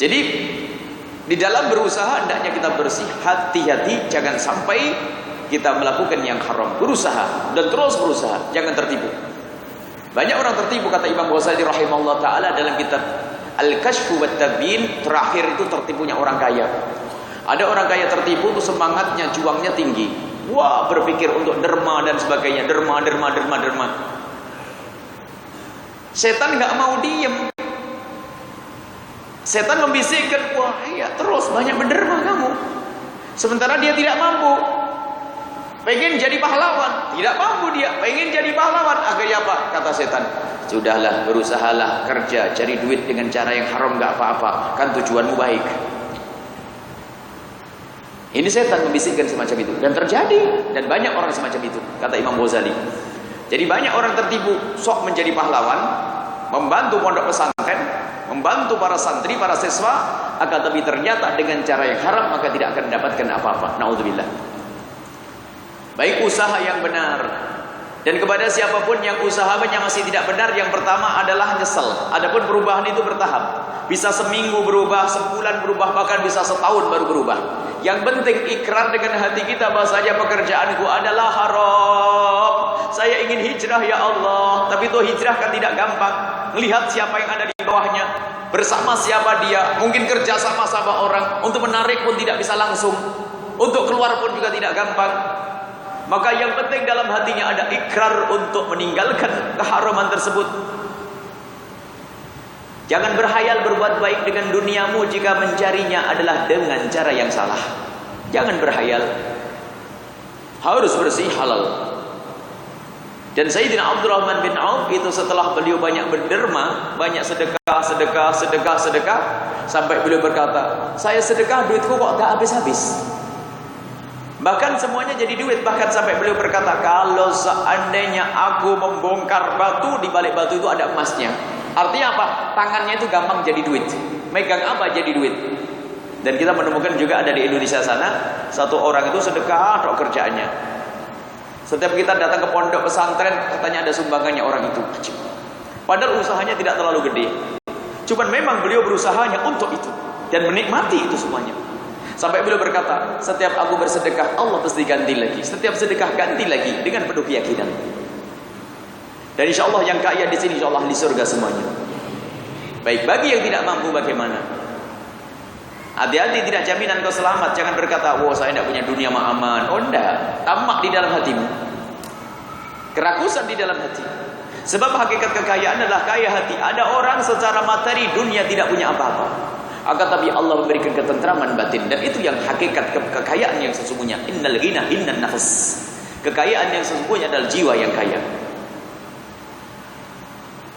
Jadi di dalam berusaha hendaknya kita bersih, hati-hati jangan sampai kita melakukan yang haram. Berusaha dan terus berusaha, jangan tertipu. Banyak orang tertipu, kata Imam Ghazali rahimahullah taala dalam kitab Al-Kashfu wat Tabyin, terakhir itu tertipunya orang kaya. Ada orang kaya tertipu itu semangatnya, juangnya tinggi. Wah, berpikir untuk derma dan sebagainya, derma. Setan nggak mau diem. Setan membisikkan, wah iya terus banyak berderma kamu. Sementara dia tidak mampu. Pengen jadi pahlawan, tidak mampu dia. Pengen jadi pahlawan, akhirnya apa? Kata setan, sudahlah, berusahalah, kerja, cari duit dengan cara yang haram nggak apa-apa. Kan tujuanmu baik. Ini setan membisikkan semacam itu dan terjadi, dan banyak orang semacam itu, kata Imam Ghazali. Jadi banyak orang tertipu, sok menjadi pahlawan, membantu pondok pesantren, membantu para santri, para siswa, akan tapi ternyata dengan cara yang haram, maka tidak akan mendapatkan apa-apa. Naudzubillah. Baik usaha yang benar. Dan kepada siapapun yang usahanya masih tidak benar, yang pertama adalah nyesel. Adapun perubahan itu bertahap. Bisa seminggu berubah, sebulan berubah, bahkan bisa setahun baru berubah. Yang penting ikrar dengan hati kita bahasanya pekerjaanku adalah haram. Saya ingin hijrah ya Allah, tapi itu hijrah kan tidak gampang. Melihat siapa yang ada di bawahnya, bersama siapa dia, mungkin kerja sama-sama orang, untuk menarik pun tidak bisa langsung, untuk keluar pun juga tidak gampang. Maka yang penting dalam hatinya ada ikrar untuk meninggalkan keharaman tersebut. Jangan berhayal berbuat baik dengan duniamu jika mencarinya adalah dengan cara yang salah. Jangan berhayal. Harus bersih, halal. Dan Sayyidina Abdurrahman bin Auf itu setelah beliau banyak berderma, banyak sedekah, sampai beliau berkata, saya sedekah duitku kok gak habis-habis. Bahkan semuanya jadi duit. Bahkan sampai beliau berkata, kalau seandainya aku membongkar batu, di balik batu itu ada emasnya. Artinya apa? Tangannya itu gampang jadi duit. Megang apa jadi duit. Dan kita menemukan juga ada di Indonesia sana, satu orang itu sedekah tok kerjaannya. Setiap kita datang ke pondok pesantren, katanya ada sumbangannya orang itu. Padahal usahanya tidak terlalu gede. Cuman memang beliau berusahanya untuk itu dan menikmati itu semuanya. Sampai beliau berkata, setiap aku bersedekah, Allah pasti ganti lagi. Setiap sedekah ganti lagi dengan penuh keyakinan. Dan insya Allah yang kaya di sini insya Allah di surga semuanya. Baik, bagi yang tidak mampu bagaimana? Hati-hati, tidak jaminan kau selamat. Jangan berkata, wah saya tidak punya dunia aman. Oh enggak, tamak di dalam hatimu, kerakusan di dalam hati. Sebab hakikat kekayaan adalah kaya hati. Ada orang secara materi dunia tidak punya apa-apa, akan tapi Allah memberikan ketentraman batin. Dan itu yang hakikat kekayaan yang sesungguhnya. Innal ghina innan nafs. Kekayaan yang sesungguhnya adalah jiwa yang kaya.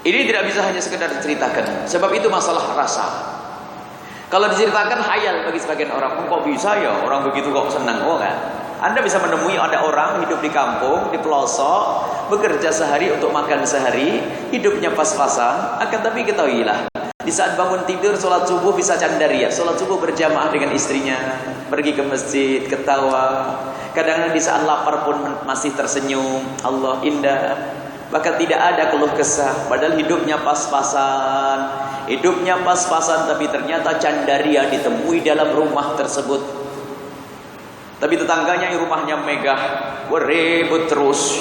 Ini tidak bisa hanya sekedar diceritakan. Sebab itu masalah rasa. Kalau diceritakan hayal bagi sebagian orang. Kok bisa ya orang begitu kok senang? Oh kan? Anda bisa menemui ada orang hidup di kampung, di pelosok, bekerja sehari untuk makan sehari, hidupnya pas-pasan. Akan tapi ketahuilah, di saat bangun tidur, sholat subuh bisa candaria. Sholat subuh berjamaah dengan istrinya, pergi ke masjid, ketawa. Kadang-kadang di saat lapar pun masih tersenyum. Allah indah. Bahkan tidak ada keluh kesah. Padahal hidupnya pas-pasan. Hidupnya pas-pasan, tapi ternyata candaria ditemui dalam rumah tersebut. Tapi tetangganya yang rumahnya megah, ribut terus.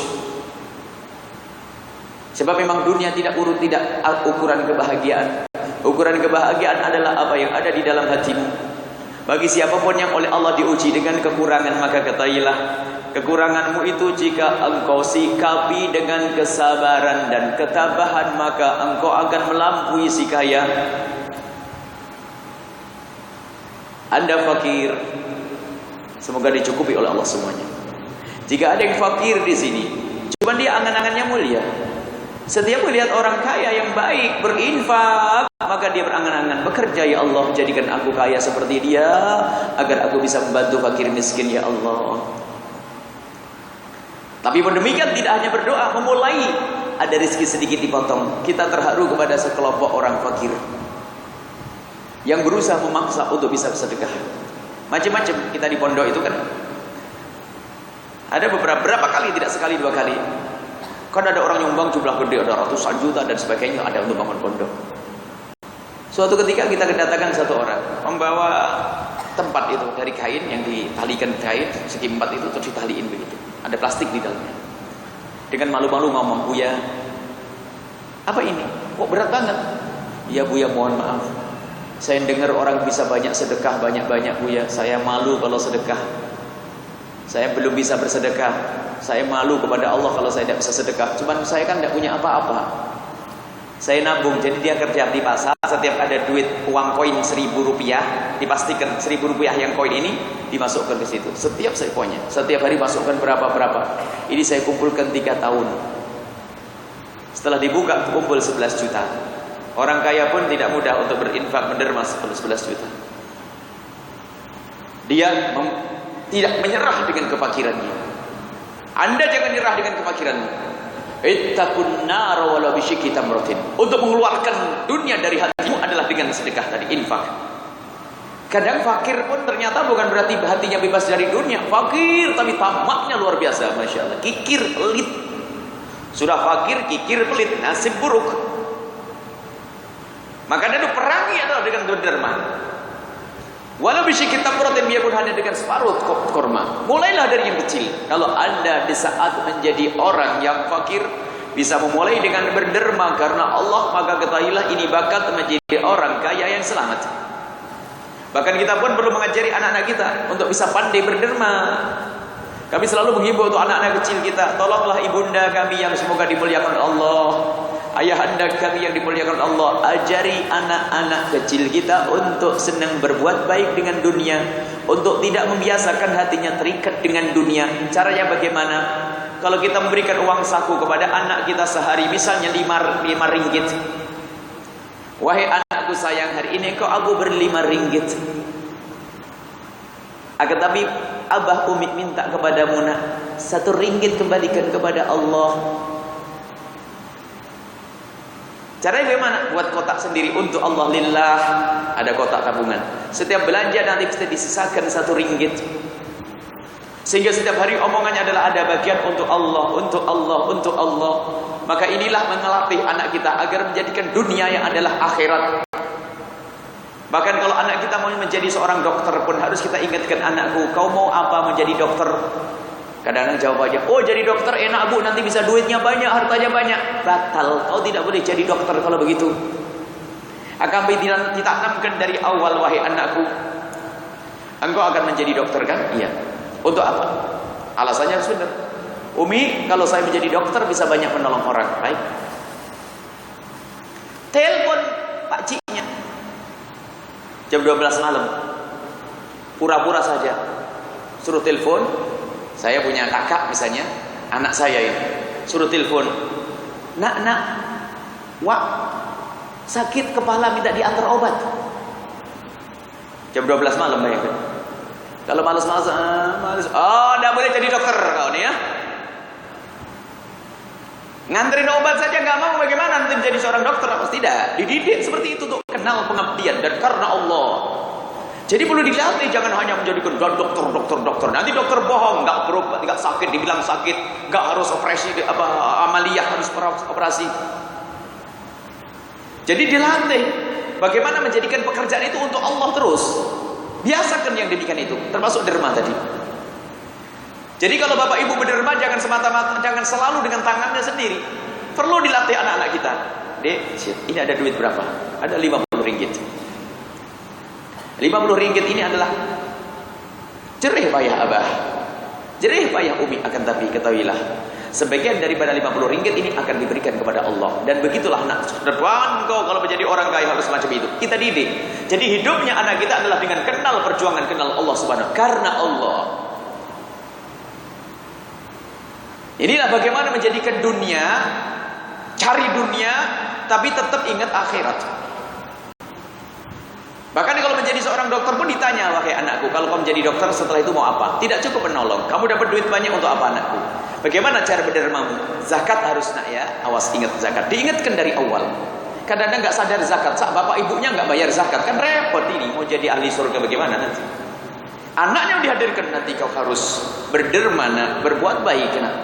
Sebab memang dunia tidak ukuran kebahagiaan. Ukuran kebahagiaan adalah apa yang ada di dalam hatimu. Bagi siapapun yang oleh Allah diuji dengan kekurangan, maka ketahuilah, kekuranganmu itu jika engkau sikapi dengan kesabaran dan ketabahan, maka engkau akan melampaui si kaya. Anda fakir, semoga dicukupi oleh Allah semuanya. Jika ada yang fakir di sini, cuma dia angan-angannya mulia. Setiap melihat orang kaya yang baik berinfak, maka dia berangan-angan, bekerja ya Allah, jadikan aku kaya seperti dia, agar aku bisa membantu fakir miskin ya Allah. Tapi pun demikian tidak hanya berdoa, memulai ada rezeki sedikit dipotong. Kita terharu kepada sekelompok orang fakir yang berusaha memaksa untuk bisa bersedekah. Macam-macam kita di pondok itu kan ada beberapa kali, tidak sekali dua kali. Kan ada orang nyumbang jumlah gede, ada ratusan juta dan sebagainya, ada untuk bangun pondok. Suatu ketika kita kedatangan satu orang membawa tempat itu dari kain yang ditalikan kain segi empat itu terus ditaliin begitu. Ada plastik di dalamnya. Dengan malu-malu ngomong, Buya, apa ini? Kok berat banget? Ya Buya, mohon maaf. Saya dengar orang bisa banyak sedekah, banyak-banyak Buya. Saya malu kalau sedekah. Saya belum bisa bersedekah. Saya malu kepada Allah kalau saya tidak bisa sedekah. Cuman saya kan tidak punya apa-apa. Saya nabung, jadi dia kerja di pasar. Setiap ada duit uang koin 1.000 rupiah, dipastikan 1.000 rupiah yang koin ini dimasukkan ke situ. Setiap seponya, setiap hari masukkan berapa. Ini saya kumpulkan 3 tahun. Setelah dibuka kumpul 11 juta. Orang kaya pun tidak mudah untuk berinfak menderma 11 juta. Dia tidak menyerah dengan kefakirannya. Anda jangan nyerah dengan kefakiranmu. Ittaqun nar walau bisyikki tamratin. Untuk mengeluarkan dunia dari hatimu adalah dengan sedekah tadi, infak. Kadang fakir pun ternyata bukan berarti hatinya bebas dari dunia. Fakir tapi tamaknya luar biasa, Masya Allah. Kikir, pelit. Sudah fakir, kikir, pelit, nasib buruk. Maka itu perangi adalah dengan derma. Walau bisyikki tamratin, biarpun hanya dengan separuh korma. Mulailah dari yang kecil. Kalau Anda di saat menjadi orang yang fakir bisa memulai dengan berderma karena Allah, maka ketahuilah ini bakat menjadi orang kaya yang selamat. Bahkan kita pun perlu mengajari anak-anak kita untuk bisa pandai berderma. Kami selalu menghimbau untuk anak-anak kecil kita, tolonglah ibunda kami yang semoga dimuliakan Allah, ayahanda kami yang dimuliakan Allah, ajari anak-anak kecil kita untuk senang berbuat baik dengan dunia, untuk tidak membiasakan hatinya terikat dengan dunia. Caranya bagaimana? Kalau kita memberikan uang saku kepada anak kita sehari, misalnya 5 ringgit. Wahai anakku sayang, hari ini kau aku beri 5 ringgit. Akan tapi Abah Umi minta kepadamu nak, 1 ringgit kembalikan kepada Allah. Caranya bagaimana? Buat kotak sendiri untuk Allah lillah. Ada kotak tabungan. Setiap belanja nanti bisa disisakan 1 ringgit. Sehingga setiap hari omongannya adalah ada bagian untuk Allah, untuk Allah, untuk Allah. Maka inilah melatih anak kita agar menjadikan dunia yang adalah akhirat. Bahkan kalau anak kita mau menjadi seorang dokter pun harus kita ingatkan, anakku, kau mau apa menjadi dokter? Kadang-kadang jawabannya, oh jadi dokter enak bu, nanti bisa duitnya banyak, hartanya banyak. Batal, kau tidak boleh jadi dokter kalau begitu. Akan ditanamkan dari awal, wahai anakku, engkau akan menjadi dokter kan? Iya. Untuk apa? Alasannya harus benar. Umi, kalau saya menjadi dokter bisa banyak menolong orang. Baik. Telepon Pak Ciknya jam 12 malam. Pura-pura saja. Suruh telepon. Saya punya kakak misalnya, anak saya ini. Suruh telepon. Nak, wak, sakit kepala minta diantar obat. Jam 12 malam bayangkan. Kalau malas, oh, enggak boleh jadi dokter kau nih ya. Nganterin obat saja nggak mau, bagaimana nanti menjadi seorang dokter? Tidak, dididik seperti itu untuk kenal pengabdian dan karena Allah. Jadi perlu dilatih, jangan hanya menjadikan dokter. Nanti dokter bohong, nggak berobat, nggak sakit, dibilang sakit, nggak harus operasi, amaliyah harus operasi. Jadi dilatih, bagaimana menjadikan pekerjaan itu untuk Allah terus. Biasakan yang demikian itu, termasuk derma tadi. Jadi kalau bapak ibu berderma jangan semata-mata, jangan selalu dengan tangannya sendiri. Perlu dilatih anak-anak kita. Dek, ini ada duit berapa? Ada 50 ringgit. 50 ringgit ini adalah jerih payah abah, jerih payah umi, akan tapi ketahuilah sebagian daripada 50 ringgit ini akan diberikan kepada Allah. Dan begitulah anak depan kau kalau menjadi orang kaya harus macam itu. Kita didik. Jadi hidupnya anak kita adalah dengan kenal perjuangan, kenal Allah Subhanahu. Karena Allah. Inilah bagaimana menjadikan dunia, cari dunia, tapi tetap ingat akhirat. Bahkan kalau menjadi seorang dokter pun ditanya, wahai anakku, kalau kamu menjadi dokter setelah itu mau apa? Tidak cukup menolong. Kamu dapat duit banyak untuk apa anakku? Bagaimana cara berdermamu? Zakat harus nak ya, awas ingat zakat. Diingatkan dari awal. Kadang-kadang nggak sadar zakat. Bapak ibunya nggak bayar zakat, kan repot ini. Mau jadi ahli surga bagaimana nanti? Anaknya dihadirkan, nanti kau harus berderma, nak, berbuat baik, nak.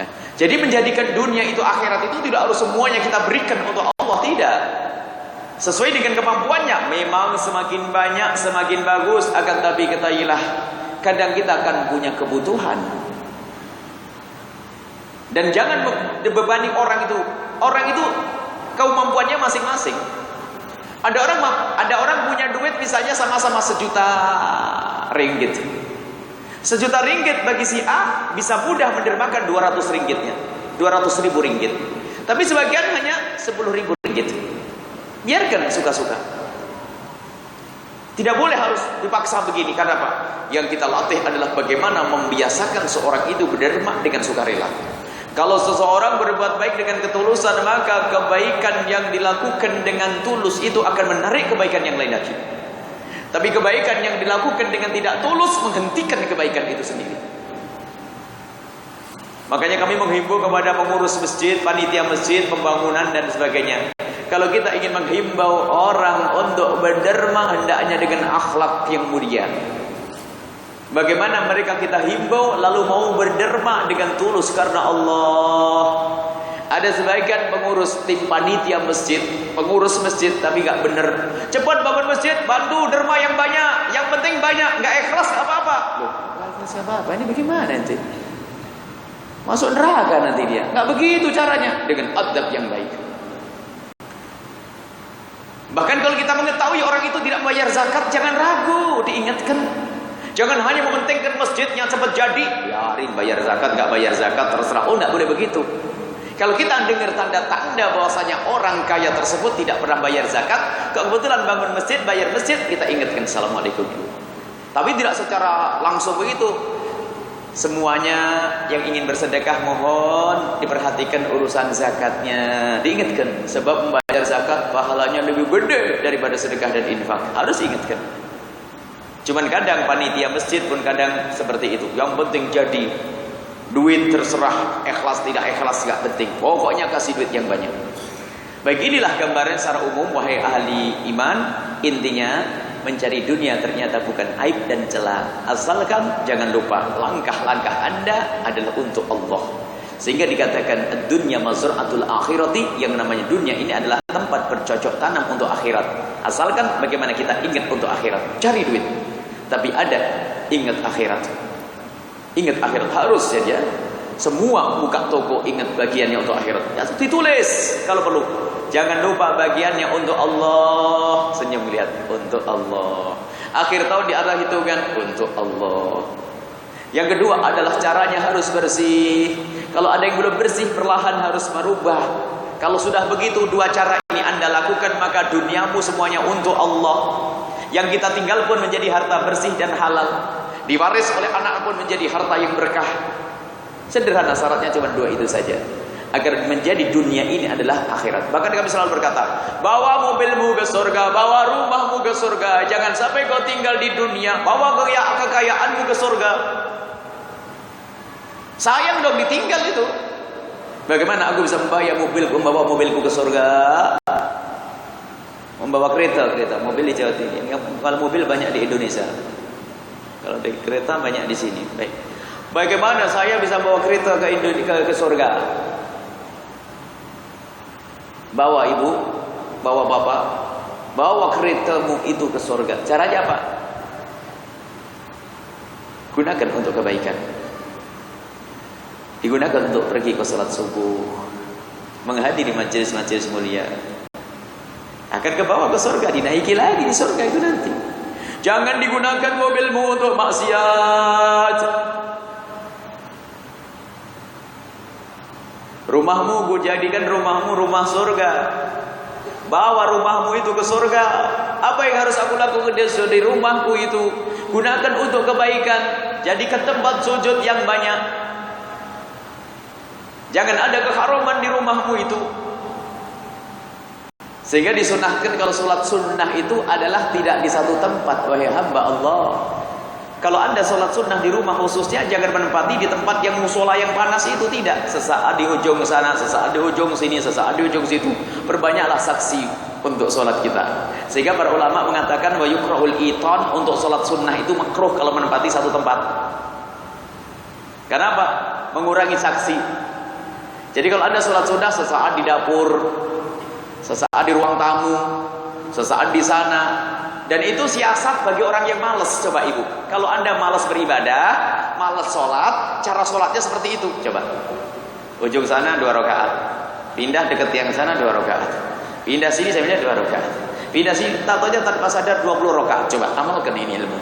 Nah, jadi menjadikan dunia itu akhirat itu tidak harus semuanya kita berikan untuk Allah, tidak. Sesuai dengan kemampuannya. Memang semakin banyak semakin bagus, akan tapi ketahuilah kadang kita akan punya kebutuhan. Dan jangan bebani orang itu. Orang itu kemampuannya masing-masing. Ada orang punya duit misalnya sama-sama 1 juta ringgit. 1 juta ringgit bagi si A bisa mudah mendermakan 200 ringgitnya, 200 ribu ringgit. Tapi sebagian hanya 10 ribu ringgit. Biarkan suka-suka. Tidak boleh harus dipaksa begini. Karena apa? Yang kita latih adalah bagaimana membiasakan seorang itu berderma dengan sukarela. Kalau seseorang berbuat baik dengan ketulusan, maka kebaikan yang dilakukan dengan tulus itu akan menarik kebaikan yang lain lagi. Tapi kebaikan yang dilakukan dengan tidak tulus menghentikan kebaikan itu sendiri. Makanya kami menghimbau kepada pengurus masjid, panitia masjid, pembangunan dan sebagainya. Kalau kita ingin menghimbau orang untuk berderma, hendaknya dengan akhlak yang mulia. Bagaimana mereka kita himbau lalu mau berderma dengan tulus karena Allah. Ada sebagian pengurus tim panitia masjid, pengurus masjid tapi gak bener. Cepat bangun masjid, bantu derma yang banyak. Yang penting banyak, gak ikhlas gak apa-apa. Loh, gak ikhlas apa-apa, ini bagaimana nanti? Masuk neraka nanti dia. Gak begitu caranya, dengan adab yang baik. Bahkan kalau kita mengetahui orang itu tidak bayar zakat, jangan ragu, diingatkan. Jangan hanya mementingkan masjidnya cepat jadi, biarin bayar zakat, gak bayar zakat terserah. Oh, tidak boleh begitu. Kalau kita dengar tanda-tanda bahwasanya orang kaya tersebut tidak pernah bayar zakat, kebetulan bangun masjid, bayar masjid, kita ingatkan assalamualaikum. Tapi tidak secara langsung begitu. Semuanya yang ingin bersedekah mohon diperhatikan urusan zakatnya, diingatkan. Sebab membayar zakat pahalanya lebih gede daripada sedekah dan infak. Harus ingatkan. Cuman kadang panitia masjid pun kadang seperti itu. Yang penting jadi. Duit terserah, ikhlas tidak ikhlas gak penting. Pokoknya kasih duit yang banyak. Baik, inilah gambaran secara umum wahai ahli iman. Intinya mencari dunia ternyata bukan aib dan celah. Asalkan jangan lupa langkah-langkah Anda adalah untuk Allah. Sehingga dikatakan dunia mazra'atul akhirati, yang namanya dunia ini adalah tempat bercocok tanam untuk akhirat. Asalkan bagaimana kita ingat untuk akhirat. Cari duit, tapi ada ingat akhirat. Ingat akhirat harus saja. Semua buka toko ingat bagiannya untuk akhirat. Ya, ditulis kalau perlu. Jangan lupa bagiannya untuk Allah. Senyum lihat, untuk Allah. Akhir tahun di arah hitungan untuk Allah. Yang kedua adalah caranya harus bersih. Kalau ada yang belum bersih, perlahan harus merubah. Kalau sudah begitu dua cara ini Anda lakukan, maka duniamu semuanya untuk Allah. Yang kita tinggal pun menjadi harta bersih dan halal. Diwaris oleh anak pun menjadi harta yang berkah. Sederhana, syaratnya cuma dua itu saja. Agar menjadi dunia ini adalah akhirat. Bahkan kami selalu berkata, bawa mobilmu ke surga, bawa rumahmu ke surga. Jangan sampai kau tinggal di dunia, bawa kekayaanmu ke surga. Sayang dong ditinggal itu. Bagaimana aku bisa membawa mobilku ke surga? Membawa kereta, mobil di Jawa Timur. Kalau mobil banyak di Indonesia. Kalau di kereta banyak di sini. Baik. Bagaimana saya bisa bawa kereta ke surga? Bawa ibu, bawa bapak, bawa keretamu itu ke surga. Caranya apa? Gunakan untuk kebaikan. Digunakan untuk pergi ke salat subuh, menghadiri majelis-majelis mulia. Akan kebawa ke surga, dinaiki lagi di surga itu nanti. Jangan digunakan mobilmu untuk maksiat. Rumahmu gue jadikan rumahmu rumah surga. Bawa rumahmu itu ke surga. Apa yang harus aku lakukan di rumahku itu? Gunakan untuk kebaikan. Jadikan tempat sujud yang banyak. Jangan ada keharaman di rumahmu itu. Sehingga disunahkan kalau sholat sunnah itu adalah tidak di satu tempat, wahai hamba Allah. Kalau Anda sholat sunnah di rumah khususnya, jangan menempati di tempat yang musola yang panas itu, tidak. Sesaat di ujung sana, sesaat di ujung sini, sesaat di ujung situ. Perbanyaklah saksi untuk sholat kita. Sehingga para ulama mengatakan wa yukrahul iton, untuk sholat sunnah itu makruh kalau menempati satu tempat. Kenapa? Mengurangi saksi. Jadi kalau Anda sholat sunnah sesaat di dapur, sesaat di ruang tamu, sesaat di sana. Dan itu siasat bagi orang yang malas. Coba ibu, kalau Anda malas beribadah, malas sholat, cara sholatnya seperti itu. Coba, ujung sana 2 rakaat, pindah dekat yang sana 2 rakaat, pindah sini saya pindah 2 rakaat, pindah sini, tatonya tanpa sadar 20 rakaat. Coba amalkan ini ilmu.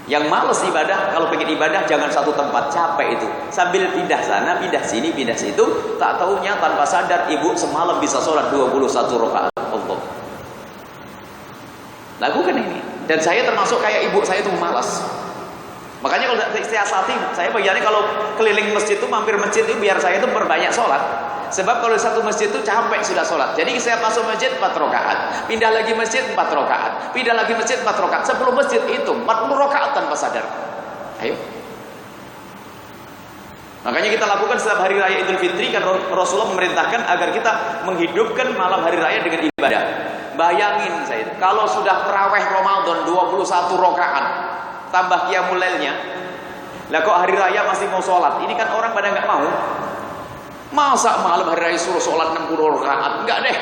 Yang malas ibadah, kalau pengen ibadah jangan satu tempat, capek itu. Sambil pindah sana, pindah sini, pindah situ, tak tahunya tanpa sadar ibu semalam bisa sholat 21 rakaat. Allah. Lakukan ini. Dan saya termasuk kayak ibu saya itu malas. Makanya kalau siasati, saya bagiannya kalau keliling masjid itu, mampir masjid itu biar saya itu perbanyak sholat. Sebab kalau satu masjid itu capek sudah sholat. Jadi saya masuk masjid 4 rakaat, pindah lagi masjid 4 rakaat, pindah lagi masjid 4 rakaat, 10 masjid itu 40 rakaat tanpa sadar. Ayo. Makanya kita lakukan setiap hari raya Idul Fitri, kan Rasulullah memerintahkan agar kita menghidupkan malam hari raya dengan ibadah. Bayangin saya, kalau sudah terawih Ramadan 21 rakaat tambah qiyamul lailnya, lah kok hari raya masih mau sholat? Ini kan orang pada nggak mau. Masa malam hari raya suruh sholat 60 rakaat? Enggak deh.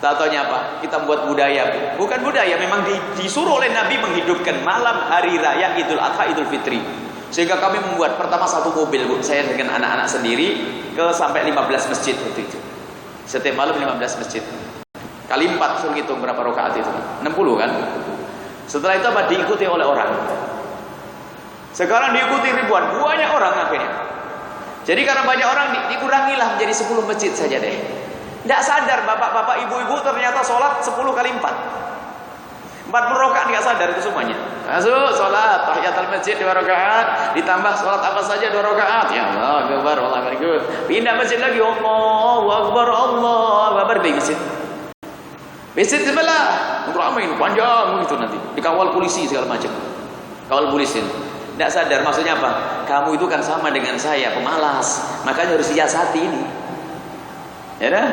Tak taunya apa? Kita buat budaya. Bukan budaya, memang disuruh oleh Nabi menghidupkan malam hari raya Idul Adha, Idul Fitri. Sehingga kami membuat pertama satu mobil, Bu. Saya dengan anak-anak sendiri ke sampai 15 masjid waktu itu. Setiap malam 15 masjid. Kali 4, suruh hitung berapa rakaat itu? 60 kan? Setelah itu apa? Diikuti oleh orang. Sekarang diikuti ribuan, banyak orang akhirnya. Jadi karena banyak orang, dikurangilah menjadi 10 masjid saja deh. Tidak sadar bapak-bapak, ibu-ibu ternyata sholat 10 kali 4. 40 rakaat nggak sadar itu semuanya. Masuk sholat tahiyatul masjid 2 rakaat, ditambah sholat apa saja 2 rakaat. Ya Allah, akbar, Allahu akbar. Pindah masjid lagi, Allahu akbar, Allahu akbar, di masjid. Masjid sebelah, ramai panjang itu nanti. Dikawal polisi segala macam. Kawal polisi. Tidak sadar, maksudnya apa? Kamu itu kan sama dengan saya, pemalas. Makanya harus siasati ini. Ya dah?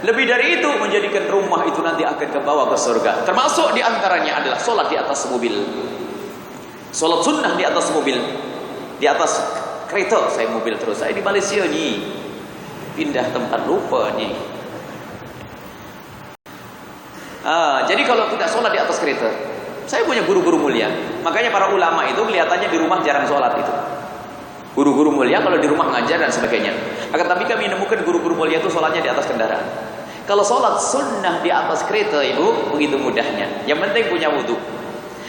Lebih dari itu, menjadikan rumah itu nanti akan kebawa ke surga. Termasuk diantaranya adalah sholat di atas mobil. Sholat sunnah di atas mobil. Di atas kereta. Saya mobil terus. Saya di Malaysia nih. Pindah tempat lupa nih. Jadi kalau tidak sholat di atas kereta, saya punya guru-guru mulia. Makanya para ulama itu kelihatannya di rumah jarang sholat itu. Guru-guru mulia kalau di rumah ngajar dan sebagainya. Akan tapi kami menemukan guru-guru mulia itu sholatnya di atas kendaraan. Kalau sholat sunnah di atas kereta ibu, begitu mudahnya. Yang penting punya wudhu.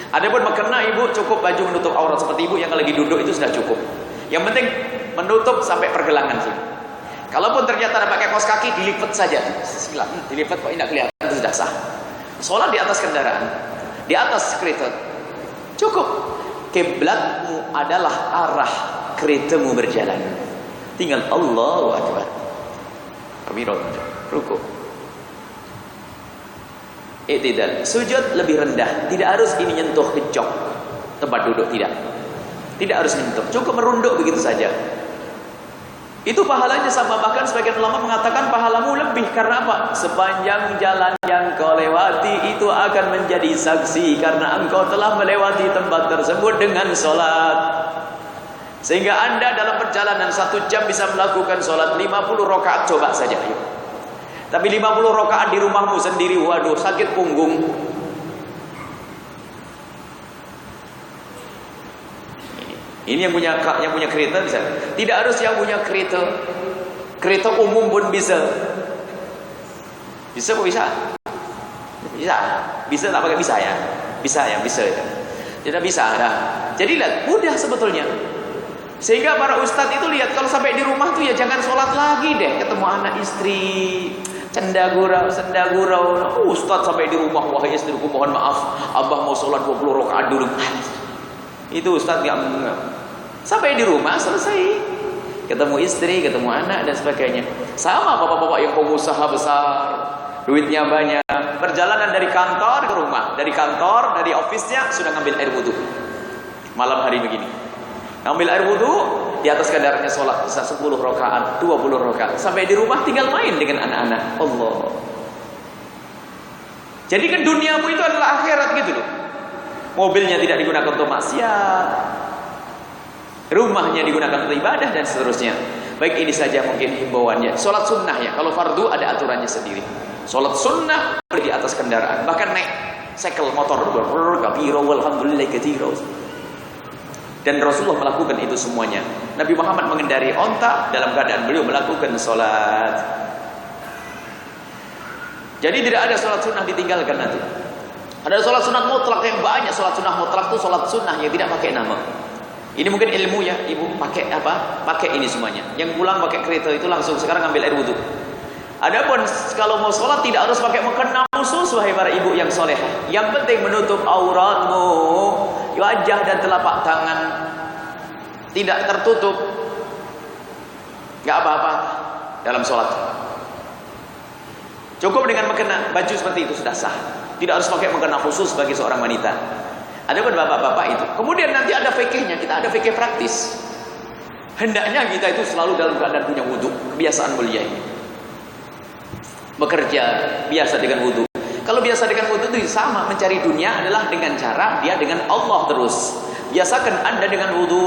Adapun mekena ibu cukup baju menutup aurat seperti ibu yang lagi duduk itu sudah cukup. Yang penting menutup sampai pergelangan sini. Kalaupun ternyata ada pakai kaos kaki, dilipat saja. Silakan dilipat kok tidak kelihatan, itu sudah sah. Sholat di atas kendaraan, di atas kereta, cukup. Kiblatmu adalah arah keretamu berjalan. Tinggal Allahu Akbar. Kabirun, rukuk. I'tidal. Sujud lebih rendah. Tidak harus ini nyentuh ke jok tempat duduk, tidak. Tidak harus nyentuh. Cukup merunduk begitu saja. Itu pahalanya sama, bahkan sebagian ulama mengatakan pahalamu lebih. Karena apa? Sepanjang jalan yang kau lewati itu akan menjadi saksi karena engkau telah melewati tempat tersebut dengan sholat. Sehingga anda dalam perjalanan 1 jam bisa melakukan sholat 50 rakaat. Coba saja yuk. Tapi 50 rakaat di rumahmu sendiri, waduh sakit punggung. Ini yang punya kereta bisa. Tidak harus yang punya kereta. Kereta umum pun bisa. Bisa kok bisa? Bisa. Bisa tak pakai bisa ya? Bisa ya, bisa ya. Tidak bisa dah. Jadi lihat, mudah sebetulnya. Sehingga para ustadz itu lihat kalau sampai di rumah tuh ya jangan sholat lagi deh. Ketemu anak istri, cendagurau. Ustadz sampai di rumah, wahai istriku mohon maaf, abah mau sholat 20 rakaat dulu. Itu ustadz gak sampai di rumah selesai. Ketemu istri, ketemu anak dan sebagainya. Sama bapak-bapak yang pengusaha besar, duitnya banyak, perjalanan dari kantor ke rumah, dari kantor, dari ofisnya sudah ngambil air wudhu. Malam hari begini, ngambil air wudhu, di atas kendaranya sholat bisa 10 rakaat, 20 rakaat. Sampai di rumah tinggal main dengan anak-anak. Allah. Jadi kan duniamu itu adalah akhirat gitu loh. Mobilnya tidak digunakan untuk maksiat, rumahnya digunakan untuk ibadah dan seterusnya. Baik, ini saja mungkin himbauannya. Sholat sunnah ya, kalau fardu ada aturannya sendiri. Sholat sunnah di atas kendaraan, bahkan naik sekel motor, kabiro walhamdulillah katsira. Dan Rasulullah melakukan itu semuanya. Nabi Muhammad mengendari onta dalam keadaan beliau melakukan sholat. Jadi tidak ada sholat sunnah ditinggalkan nanti. Ada sholat sunat mutlak yang banyak. Sholat sunnah mutlak itu sholat sunnah yang tidak pakai nama. Ini mungkin ilmu ya, ibu pakai apa? Pakai ini semuanya. Yang pulang pakai kereta itu langsung sekarang ambil air wudhu. Adapun kalau mau sholat tidak harus pakai mukena khusus, wahai para ibu yang soleh. Yang penting menutup auratmu, wajah dan telapak tangan tidak tertutup, nggak apa-apa dalam sholat. Cukup dengan mukena baju seperti itu sudah sah. Tidak harus pakai mukena khusus bagi seorang wanita. Adapun bapak-bapak itu, kemudian nanti ada fikihnya, kita ada fikih praktis. Hendaknya kita itu selalu dalam keadaan punya wudhu, kebiasaan mulia ini. Bekerja biasa dengan wudhu. Kalau biasa dengan wudhu itu sama, mencari dunia adalah dengan cara dia dengan Allah terus. Biasakan anda dengan wudhu.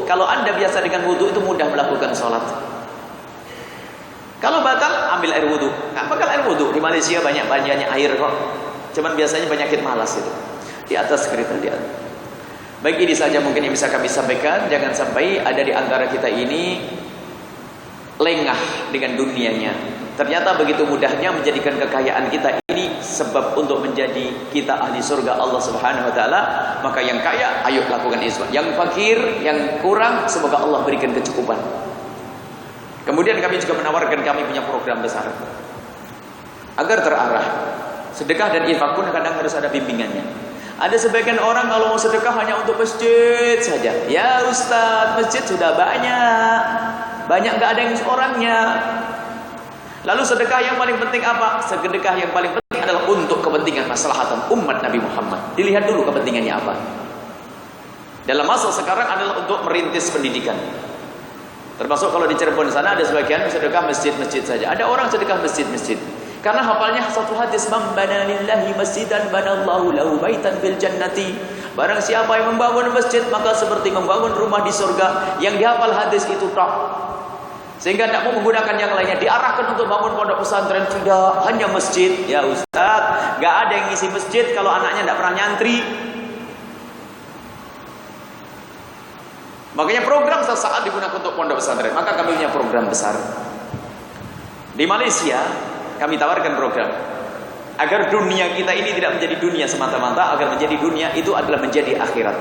Kalau anda biasa dengan wudhu itu mudah melakukan sholat. Kalau batal, ambil air wudhu. Nggak bakal air wudhu. Di Malaysia banyak-banyaknya air kok. Cuman biasanya penyakit malas itu. Di atas kereta dia. Baik, ini saja mungkin yang bisa kami sampaikan. Jangan sampai ada di antara kita ini lengah dengan dunianya. Ternyata begitu mudahnya menjadikan kekayaan kita ini sebab untuk menjadi kita ahli surga Allah Subhanahu wa taala. Maka yang kaya ayo lakukan isbah. Yang fakir, yang kurang semoga Allah berikan kecukupan. Kemudian kami juga menawarkan kami punya program besar agar terarah. Sedekah dan infak pun kadang harus ada bimbingannya. Ada sebagian orang kalau mau sedekah hanya untuk masjid saja. Ya Ustaz, masjid sudah banyak. Banyak gak ada yang orangnya. Lalu sedekah yang paling penting apa? Sedekah yang paling penting adalah untuk kepentingan maslahatan umat Nabi Muhammad. Dilihat dulu kepentingannya apa. dalam masa sekarang adalah untuk merintis pendidikan. Termasuk kalau di Cirebon sana ada sebagian sedekah masjid-masjid saja. Ada orang sedekah masjid-masjid karena hafalnya satu hadis, man bana lillahi masjidan banallahu lahu baitan fil jannati. Barang siapa yang membangun masjid maka seperti membangun rumah di surga. Yang dihafal hadis itu tak. Sehingga tidak mau menggunakan yang lainnya. Diarahkan untuk bangun pondok pesantren, tidak, hanya masjid. Ya Ustaz, nggak ada yang ngisi masjid kalau anaknya tidak pernah nyantri. Makanya program sesaat digunakan untuk pondok pesantren. Maka kami punya program besar di Malaysia. Kami tawarkan program agar dunia kita ini tidak menjadi dunia semata-mata, agar menjadi dunia itu adalah menjadi akhirat.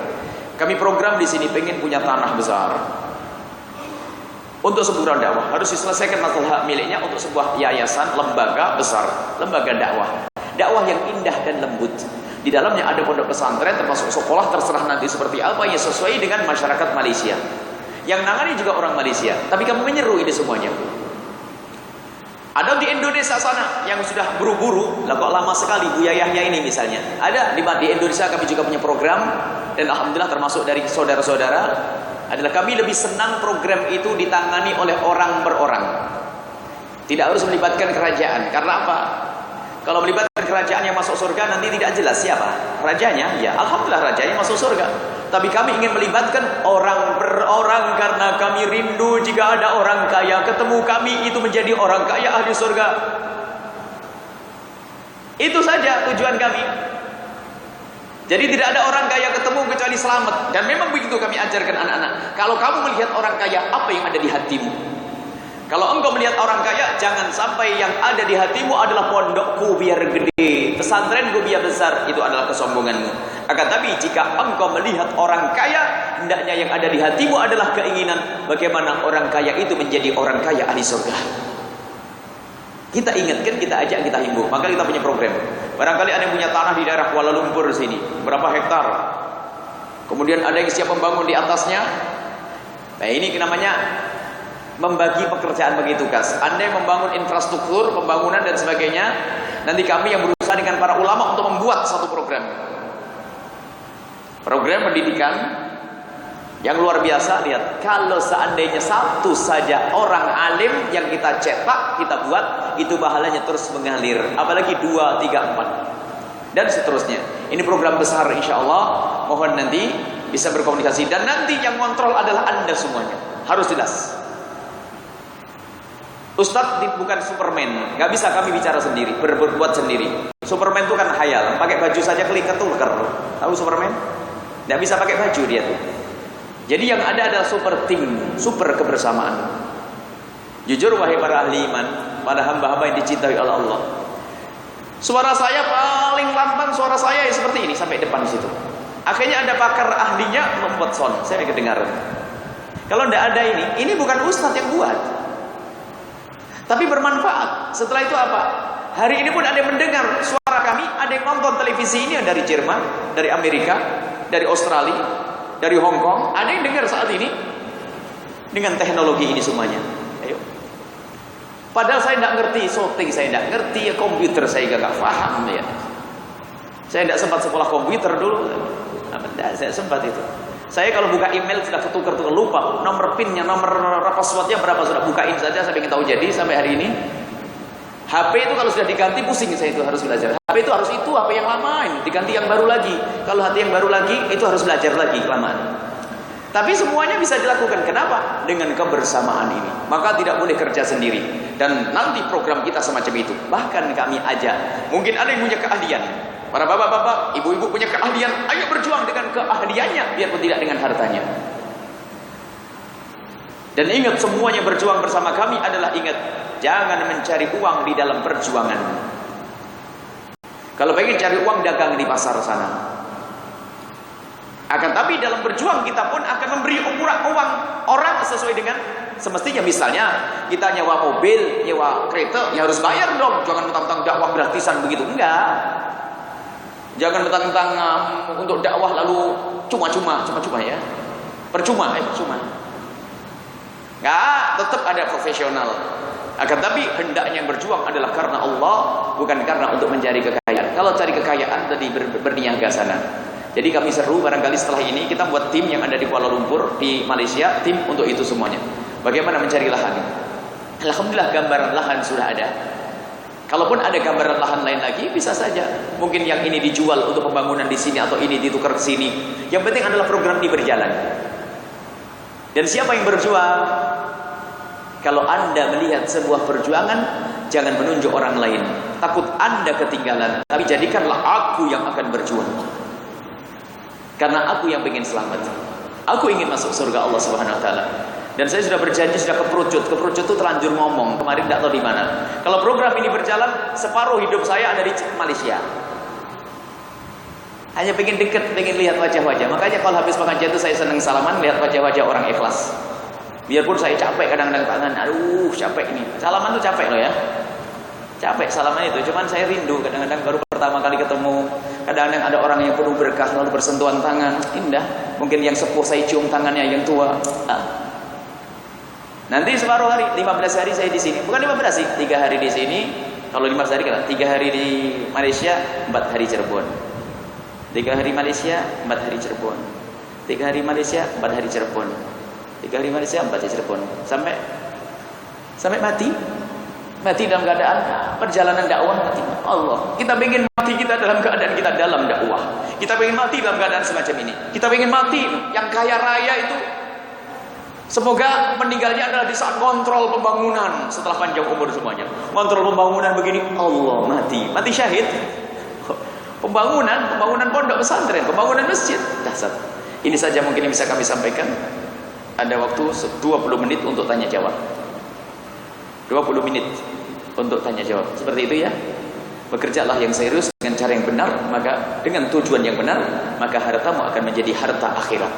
Kami program di sini pengen punya tanah besar untuk sebuah dakwah. Harus diselesaikan masalah hak miliknya untuk sebuah yayasan, lembaga besar, lembaga dakwah. Dakwah yang indah dan lembut. Di dalamnya ada pondok pesantren, termasuk sekolah, terserah nanti seperti apa yang sesuai dengan masyarakat Malaysia. Yang nangani juga orang Malaysia, tapi kami menyeru ini semuanya. Ada di Indonesia sana yang sudah buru-buru, lah kok lama sekali Bu Yayahnya ini misalnya. Ada di Indonesia kami juga punya program, dan alhamdulillah termasuk dari saudara-saudara adalah kami lebih senang program itu ditangani oleh orang per orang. Tidak harus melibatkan kerajaan. Karena apa? Kalau melibatkan kerajaan yang masuk surga nanti tidak jelas siapa rajanya. Ya, alhamdulillah rajanya masuk surga. Tapi kami ingin melibatkan orang per orang karena kami rindu jika ada orang kaya ketemu kami itu menjadi orang kaya ahli surga. Itu saja tujuan kami. Jadi tidak ada orang kaya ketemu kecuali selamat. Dan memang begitu kami ajarkan anak-anak. Kalau kamu melihat orang kaya, apa yang ada di hatimu? Kalau engkau melihat orang kaya, jangan sampai yang ada di hatimu adalah pondokku biar gede, pesantrenku biar besar. Itu adalah kesombonganmu. Akan tapi jika engkau melihat orang kaya, hendaknya yang ada di hatimu adalah keinginan bagaimana orang kaya itu menjadi orang kaya ahli surga. Kita ingatkan, kita ajak, kita himbau. Maka kita punya program. Barangkali ada yang punya tanah di daerah Kuala Lumpur sini, berapa hektar. Kemudian ada yang siap membangun di atasnya. Nah, ini namanya membagi pekerjaan, bagi tugas. Anda yang membangun infrastruktur, pembangunan dan sebagainya. Nanti kami yang berusaha dengan para ulama untuk membuat satu program. Program pendidikan yang luar biasa. Lihat, kalau seandainya satu saja orang alim yang kita cetak, kita buat, itu pahalanya terus mengalir. Apalagi 2, 3, 4 dan seterusnya. Ini program besar insya Allah. Mohon nanti bisa berkomunikasi. Dan nanti yang kontrol adalah Anda semuanya. Harus jelas. Ustadz bukan Superman, nggak bisa kami bicara sendiri, berbuat sendiri. Superman itu kan khayal, pakai baju saja keliket tuh keker. Tahu Superman? Nggak bisa pakai baju dia tuh. Jadi yang ada adalah super team, super kebersamaan. Jujur wahai para ahli iman, para hamba-hamba yang dicintai oleh Allah. Suara saya paling lantang, suara saya seperti ini sampai depan situ. Akhirnya ada pakar ahlinya membuat sound, saya kedengaran. Kalau nggak ada ini bukan ustadz yang buat. Tapi bermanfaat. Setelah itu apa? Hari ini pun ada yang mendengar suara kami, ada yang nonton televisi ini dari Jerman, dari Amerika, dari Australia, dari Hong Kong. Ada yang dengar saat ini dengan teknologi ini semuanya. Ayo. Padahal saya tidak ngerti shooting, saya tidak ngerti komputer, saya nggak paham ya. Saya tidak sempat sekolah komputer dulu. Tidak, saya sempat itu. Saya kalau buka email sudah ketukar-tukar, lupa nomor pinnya, nomor passwordnya berapa, sudah bukain saja sampai kita tahu. Jadi sampai hari ini HP itu kalau sudah diganti pusing saya, itu harus belajar. HP itu harus HP yang lama ini diganti yang baru lagi. Kalau HP yang baru lagi itu harus belajar lagi kelamaan. Tapi semuanya bisa dilakukan. Kenapa? Dengan kebersamaan ini. Maka tidak boleh kerja sendiri. Dan nanti program kita semacam itu. Bahkan kami ajak, mungkin ada yang punya keahlian. Para bapak-bapak, ibu-ibu punya keahlian, ayo berjuang dengan keahliannya, biarpun tidak dengan hartanya. Dan ingat, semuanya berjuang bersama kami adalah ingat, jangan mencari uang di dalam perjuangan. Kalau pengen cari uang, dagang di pasar sana. Akan tapi dalam berjuang kita pun akan memberi uang orang sesuai dengan semestinya. Misalnya kita nyewa mobil, nyewa kereta, ya harus bayar dong. Jangan mentang-mentang dakwah gratisan begitu, enggak. Jangan mentang-mentang untuk dakwah lalu cuma-cuma ya. Percuma. Enggak, tetap ada profesional. Akan tapi hendaknya yang berjuang adalah karena Allah, bukan karena untuk mencari kekayaan. Kalau cari kekayaan tadi berniaga sana. Jadi kami seru barangkali setelah ini kita buat tim yang ada di Kuala Lumpur, di Malaysia, tim untuk itu semuanya. Bagaimana mencari lahan? Alhamdulillah gambaran lahan sudah ada. Kalaupun ada gambaran lahan lain lagi, bisa saja. Mungkin yang ini dijual untuk pembangunan di sini atau ini ditukar ke sini. Yang penting adalah program ini berjalan. Dan siapa yang berjuang? Kalau Anda melihat sebuah perjuangan, jangan menunjuk orang lain. Takut Anda ketinggalan. Tapi jadikanlah aku yang akan berjuang. Karena aku yang ingin selamat. Aku ingin masuk surga Allah Subhanahu wa taala. Dan saya sudah berjanji, sudah keperucut itu terlanjur ngomong. Kemarin tidak tahu di mana. Kalau program ini berjalan, separuh hidup saya ada di Malaysia. Hanya pengen dekat, pengen lihat wajah-wajah. Makanya kalau habis pengajian itu saya senang salaman, lihat wajah-wajah orang ikhlas. Biarpun saya capek kadang-kadang tangan, aduh capek ini. Salaman tuh capek loh ya. Capek salaman itu, cuman saya rindu kadang-kadang baru pertama kali ketemu. Kadang-kadang ada orang yang penuh berkah lalu bersentuhan tangan, indah. Mungkin yang sepuh saya cium tangannya, yang tua. Nanti separuh hari, 15 hari saya di sini. Bukan 15 sih, 3 hari di sini. Kalau 15 hari kan 3 hari di Malaysia, 4 hari Cirebon. 3 hari Malaysia, 4 hari Cirebon. 3 hari Malaysia, 4 hari Cirebon. 3 hari Malaysia, 4 hari Cirebon. Sampai mati. Mati dalam keadaan perjalanan dakwah mati. Allah, kita ingin mati kita dalam keadaan kita dalam dakwah. Kita ingin mati dalam keadaan semacam ini. Kita ingin mati yang kaya raya itu semoga meninggalnya adalah di saat kontrol pembangunan setelah panjang umur semuanya. Kontrol pembangunan begini, Allah mati syahid. Pembangunan pondok pesantren, pembangunan masjid, dahsyat. Ini saja mungkin yang bisa kami sampaikan. Ada waktu 20 menit untuk tanya jawab. 20 menit untuk tanya jawab. Seperti itu ya. Bekerjalah yang serius dengan cara yang benar, maka dengan tujuan yang benar, maka hartamu akan menjadi harta akhirat.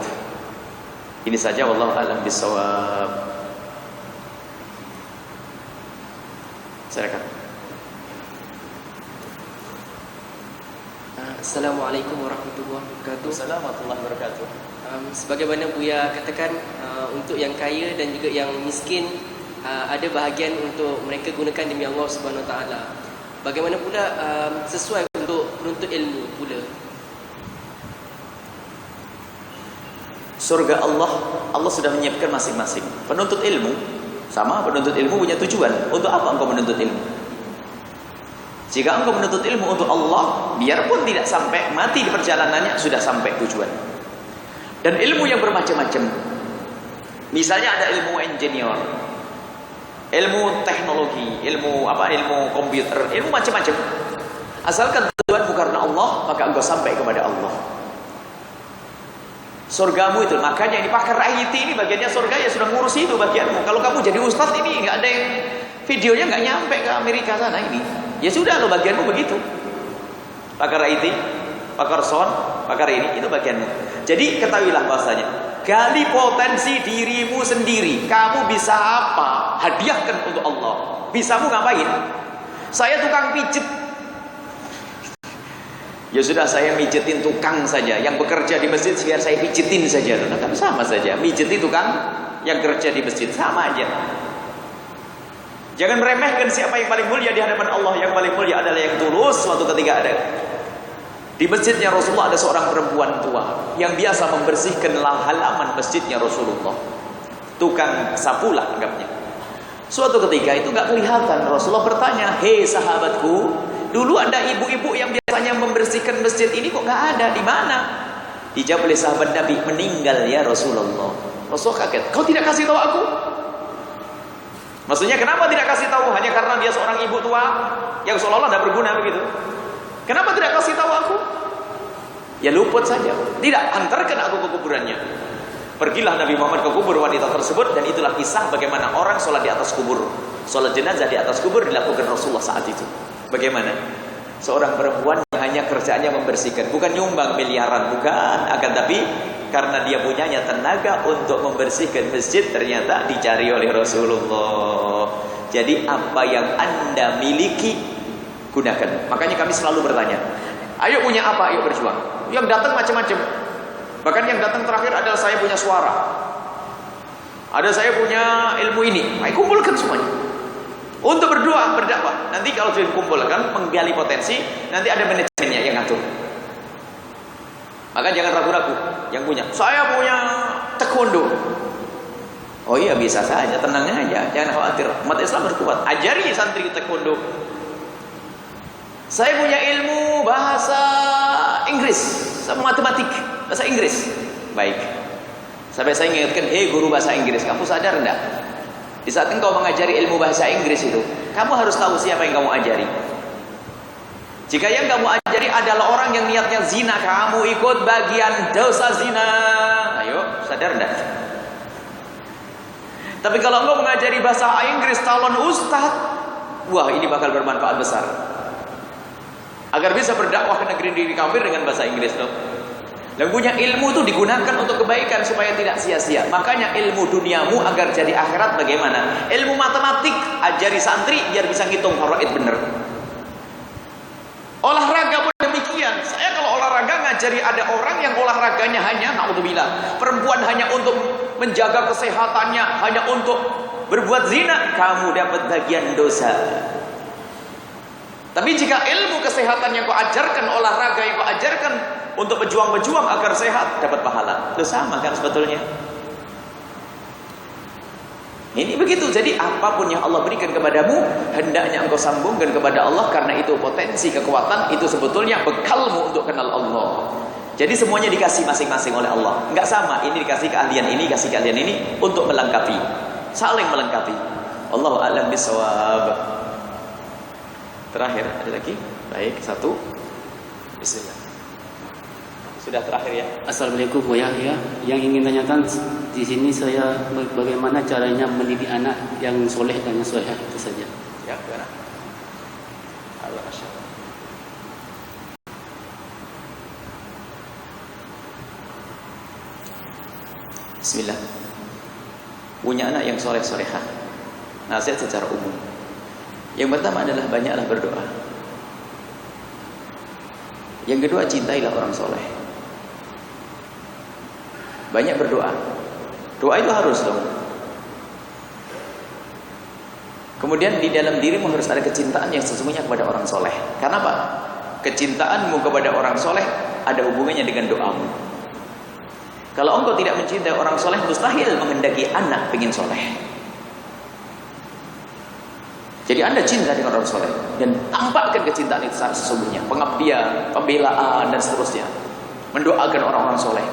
Ini saja, wallahu a'lam bishawab. Silakan. Assalamualaikum warahmatullahi wabarakatuh. Assalamualaikum warahmatullahi wabarakatuh. Sebagaimana Buya katakan, untuk yang kaya dan juga yang miskin, ada bahagian untuk mereka gunakan demi Allah Subhanahu Wa Taala. Bagaimana pula sesuai untuk menuntut ilmu pula? Surga Allah sudah menyiapkan masing-masing. Penuntut ilmu sama, penuntut ilmu punya tujuan. Untuk apa engkau menuntut ilmu? Jika engkau menuntut ilmu untuk Allah, biarpun tidak sampai mati di perjalanannya, sudah sampai tujuan. Dan ilmu yang bermacam-macam. Misalnya ada ilmu engineer, ilmu teknologi, ilmu komputer, ilmu macam-macam. Asalkan tujuanmu karena Allah, maka engkau sampai kepada Allah. Surgamu itu, makanya ini pakar IT ini bagiannya surga ya sudah ngurus itu bagianmu. Kalau kamu jadi ustaz ini nggak ada yang videonya nggak nyampe ke Amerika sana ini. Ya sudah lo bagianmu begitu. Pakar IT, pakar sound, pakar ini itu bagianmu. Jadi ketahuilah bahasanya, gali potensi dirimu sendiri. Kamu bisa apa? Hadiahkan untuk Allah. Bisamu ngapain? Saya tukang pijit. Ya sudah, saya mijitin tukang saja. Yang bekerja di masjid biar saya pijitin saja. Nah, kan sama saja. Mijiti tukang yang kerja di masjid, sama aja. Jangan meremehkan siapa yang paling mulia di hadapan Allah. Yang paling mulia adalah yang tulus. Suatu ketika ada di masjidnya Rasulullah ada seorang perempuan tua yang biasa membersihkan halaman masjidnya Rasulullah. Tukang sapu lah anggapnya. Suatu ketika itu nggak kelihatan. Rasulullah bertanya, "Hei sahabatku, dulu ada ibu-ibu yang biasanya membersihkan masjid ini kok nggak ada, di mana?" Dijawab oleh sahabat Nabi, "Meninggal ya Rasulullah." Rasulullah kaget, "Kau tidak kasih tahu aku?" Maksudnya kenapa tidak kasih tahu? Hanya karena dia seorang ibu tua yang seolah-olah tidak berguna begitu. Kenapa tidak kasih tahu aku? Ya luput saja. Tidak, antarkan aku ke kuburannya. Pergilah Nabi Muhammad ke kubur wanita tersebut, dan itulah kisah bagaimana orang sholat di atas kubur. Sholat jenazah di atas kubur dilakukan Rasulullah saat itu. Bagaimana? Seorang perempuan yang hanya kerjaannya membersihkan, bukan nyumbang miliaran, bukan, akan tapi karena dia punyanya tenaga untuk membersihkan masjid, ternyata dicari oleh Rasulullah. Jadi apa yang Anda miliki, gunakan. Makanya kami selalu bertanya, ayo punya apa, ayo berjuang. Yang datang macam-macam. Bahkan yang datang terakhir adalah saya punya suara, ada saya punya ilmu ini. Ayo kumpulkan semuanya untuk berdoa, berdakwah. Nanti kalau sudah dikumpulkan, menggali potensi, nanti ada manajemennya yang ngatur. Maka jangan ragu-ragu yang punya. Saya punya taekwondo. Oh iya, bisa saja, tenang aja, jangan khawatir. Umat Islam harus kuat. Ajari santri taekwondo. Saya punya ilmu bahasa Inggris, sama matematik, bahasa Inggris. Baik. Sampai saya ingatkan, guru bahasa Inggris, kamu sadar enggak? Di saat engkau mengajari ilmu bahasa Inggris itu, kamu harus tahu siapa yang kamu ajari. Jika yang kamu ajari adalah orang yang niatnya zina, kamu ikut bagian dosa zina. Ayo, sadar enggak? Tapi kalau engkau mengajari bahasa Inggris calon ustadz, wah ini bakal bermanfaat besar. Agar bisa berdakwah ke negeri kafir dengan bahasa Inggris tuh. Dan punya ilmu itu digunakan untuk kebaikan supaya tidak sia-sia. Makanya ilmu duniamu agar jadi akhirat bagaimana? Ilmu matematik ajari santri biar bisa ngitung faraid bener. Olahraga pun demikian. Saya kalau olahraga ngajari ada orang yang olahraganya hanya naudzubillah, perempuan hanya untuk menjaga kesehatannya, hanya untuk berbuat zina, kamu dapat bagian dosa. Tapi jika ilmu kesehatan yang kau ajarkan, olahraga yang kau ajarkan untuk berjuang agar sehat, dapat pahala. Itu sama kan sebetulnya. Ini begitu. Jadi apapun yang Allah berikan kepadamu, hendaknya engkau sambungkan kepada Allah, karena itu potensi kekuatan, itu sebetulnya bekalmu untuk kenal Allah. Jadi semuanya dikasih masing-masing oleh Allah. Enggak sama, ini dikasih keahlian ini, dikasih keahlian ini untuk melengkapi, saling melengkapi. Allahu a'lam bishawab. Terakhir ada lagi? Baik, satu. Bismillah. Sudah terakhir ya. Assalamualaikum Buya. Ya, yang ingin tanyakan di sini saya bagaimana caranya mendidik anak yang soleh dan yang solehah, itu saja. Ya, gimana? Allah Masya Allah. Bismillah. Punya anak yang soleh solehah. Nasihat secara umum. Yang pertama adalah banyaklah berdoa. Yang kedua, cintailah orang soleh. Banyak berdoa. Doa itu harus dong. Kemudian di dalam dirimu harus ada kecintaan yang sesungguhnya kepada orang soleh. Karena apa? Kecintaanmu kepada orang soleh ada hubungannya dengan doamu. Kalau engkau tidak mencintai orang soleh, mustahil menghendaki anak pengen soleh. Jadi anda cinta dengan orang soleh dan tampakkan kecintaan itu secara sesungguhnya, pengabdian, pembelaan dan seterusnya, mendoakan orang-orang soleh.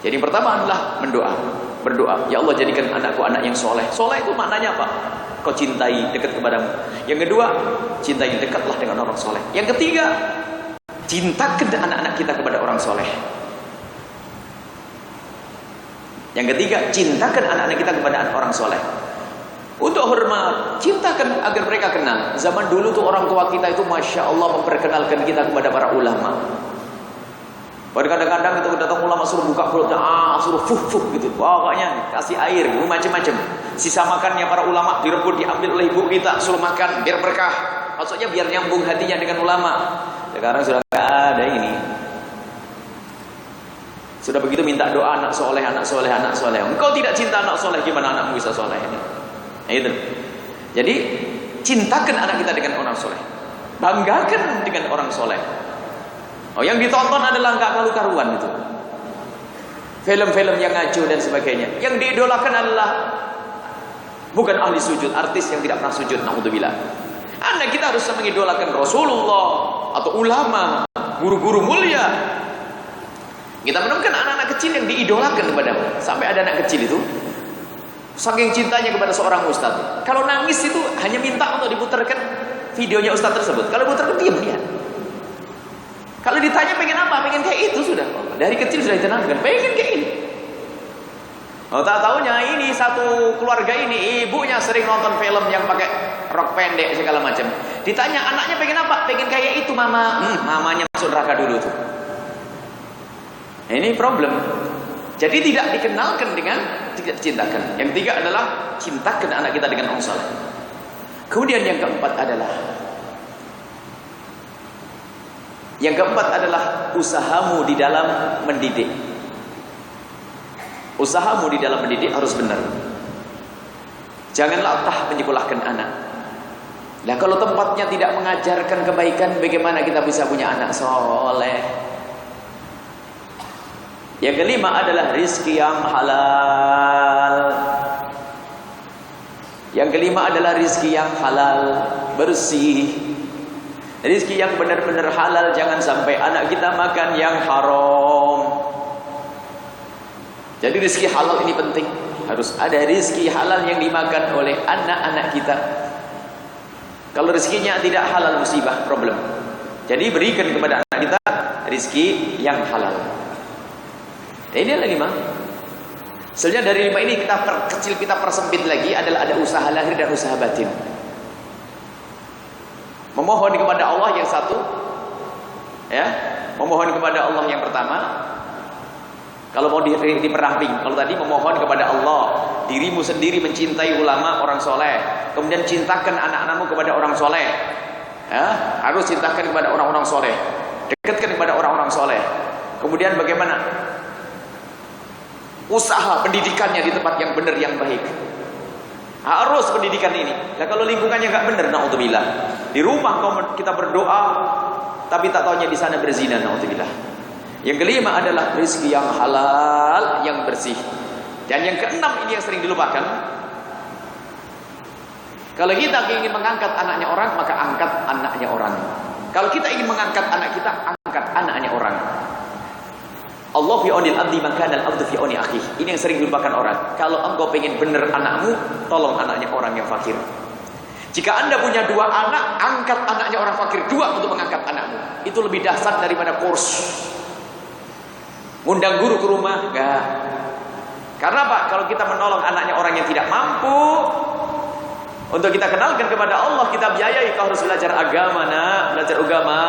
Jadi yang pertama adalah berdoa. Ya Allah, jadikan anakku anak yang soleh. Soleh itu maknanya apa? Kau cintai, dekat kepadamu. Yang kedua, cintai, dekatlah dengan orang soleh. Yang ketiga, cintakan anak-anak kita kepada orang soleh. Yang ketiga, cintakan anak-anak kita kepada orang soleh. Untuk hormat, cintakan agar mereka kenal. Zaman dulu tuh orang tua kita itu Masya Allah memperkenalkan kita kepada para ulama. Pada kadang-kadang itu datang ulama suruh buka perutnya, suruh fuh gitu. Pokoknya kasih air, macam-macam. Sisa makannya para ulama direbut, diambil oleh ibu kita, suruh makan biar berkah. Maksudnya biar nyambung hatinya dengan ulama. Sekarang sudah nggak ada ini. Sudah begitu minta doa anak soleh, anak soleh, anak soleh. Engkau tidak cinta anak soleh, gimana anakmu bisa soleh ini? Nah, itu. Jadi cintakan anak kita dengan orang soleh, banggakan dengan orang soleh. Oh, yang ditonton adalah nggak karu-karuan itu, film-film yang ngaco dan sebagainya. Yang diidolakan adalah bukan ahli sujud, artis yang tidak pernah sujud. Naudzubillah. Anak kita harus mengidolakan Rasulullah atau ulama, guru-guru mulia. Kita menemukan anak-anak kecil yang diidolakan kepadamu. Sampai ada anak kecil itu saking cintanya kepada seorang ustaz, kalau nangis itu hanya minta untuk diputarkan videonya ustaz tersebut. Kalau putarkan diam dia. Kalau ditanya pengen apa, pengen kayak itu sudah. Dari kecil sudah ditanamkan, pengen kayak ini. Oh, tak tahunya ini satu keluarga ini ibunya sering nonton film yang pakai rok pendek segala macam. Ditanya anaknya pengen apa, pengen kayak itu mama. Mamanya masuk neraka dulu tuh. Nah, ini problem. Jadi tidak dikenalkan dengan tidak dicintakan. Yang ketiga adalah cintakan anak kita dengan orang saleh. Kemudian yang keempat adalah usahamu di dalam mendidik. Usahamu di dalam mendidik harus benar. Jangan latah menyekolahkan anak. Nah, kalau tempatnya tidak mengajarkan kebaikan, bagaimana kita bisa punya anak soleh? Yang kelima adalah rizki yang halal. Yang kelima adalah rizki yang halal, bersih. Rizki yang benar-benar halal, jangan sampai anak kita makan yang haram. Jadi rizki halal ini penting. Harus ada rizki halal yang dimakan oleh anak-anak kita. Kalau rezekinya tidak halal, musibah, problem. Jadi berikan kepada anak kita rizki yang halal. Ini adalah 5. Sebenarnya dari 5 ini kita perkecil, kita persempit lagi, adalah ada usaha lahir dan usaha batin. Memohon kepada Allah yang satu, ya, memohon kepada Allah yang pertama. Kalau mau diperamping, kalau tadi memohon kepada Allah, dirimu sendiri mencintai ulama, orang soleh, kemudian cintakan anak-anakmu kepada orang soleh, ya, harus cintakan kepada orang-orang soleh, dekatkan kepada orang-orang soleh. Kemudian bagaimana usaha pendidikannya di tempat yang benar, yang baik. Harus pendidikan ini. Nah, kalau lingkungannya nggak benar, naudzubillah. Di rumah kita berdoa, tapi tak taunya di sana berzina, naudzubillah. Yang kelima adalah rezeki yang halal, yang bersih. Dan yang keenam ini yang sering dilupakan. Kalau kita ingin mengangkat anaknya orang, maka angkat anaknya orang. Kalau kita ingin mengangkat anak kita, angkat anaknya orang. Allah fi aunil abdi maka al abdu fi auni akhi. Ini yang sering dilupakan orang. Kalau engkau pengen benar anakmu, tolong anaknya orang yang fakir. Jika anda punya 2 anak, angkat anaknya orang fakir 2 untuk mengangkat anakmu. Itu lebih dahsyat daripada kurs. Ngundang guru ke rumah, enggak. Karena apa? Kalau kita menolong anaknya orang yang tidak mampu, untuk kita kenalkan kepada Allah, kita biayai, kau harus belajar agama, nak, belajar agama,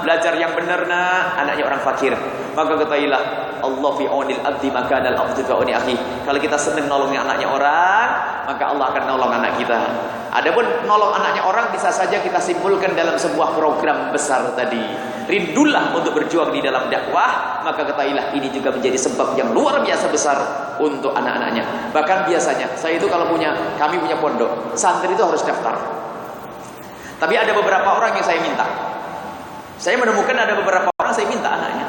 belajar yang benar, nak, anaknya orang fakir. Maka ketahuilah, Allah fi aunil abdi maka al abdu fi auni akhi. Kalau kita senang nolongin anaknya orang, maka Allah akan nolong anak kita. Adapun nolong anaknya orang bisa saja kita simpulkan dalam sebuah program besar tadi. Rindulah untuk berjuang di dalam dakwah, maka ketahuilah ini juga menjadi sebab yang luar biasa besar untuk anak-anaknya. Bahkan biasanya saya itu kalau kami punya pondok, santri itu harus daftar. Tapi ada beberapa orang yang saya minta. Saya menemukan ada beberapa orang saya minta anaknya.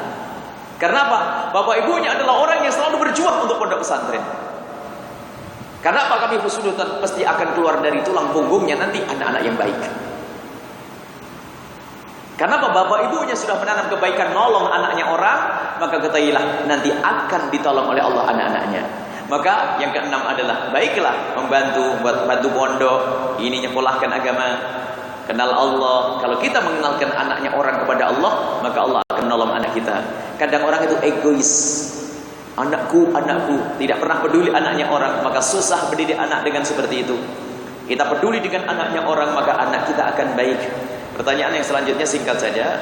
Karena apa? Bapak ibunya adalah orang yang selalu berjuang untuk pondok pesantren. Karena apa? Kami husnudzon pasti akan keluar dari tulang punggungnya nanti anak-anak yang baik. Karena apa? Bapak ibunya sudah menanam kebaikan, nolong anaknya orang, maka ketahuilah nanti akan ditolong oleh Allah anak-anaknya. Maka yang keenam adalah baiklah membantu buat bantu pondok, ini nyekolahkan agama, kenal Allah. Kalau kita mengenalkan anaknya orang kepada Allah, maka Allah akan menolong anak kita. Kadang orang itu egois. Anakku, tidak pernah peduli anaknya orang, maka susah mendidik anak dengan seperti itu. Kita peduli dengan anaknya orang, maka anak kita akan baik. Pertanyaan yang selanjutnya singkat saja.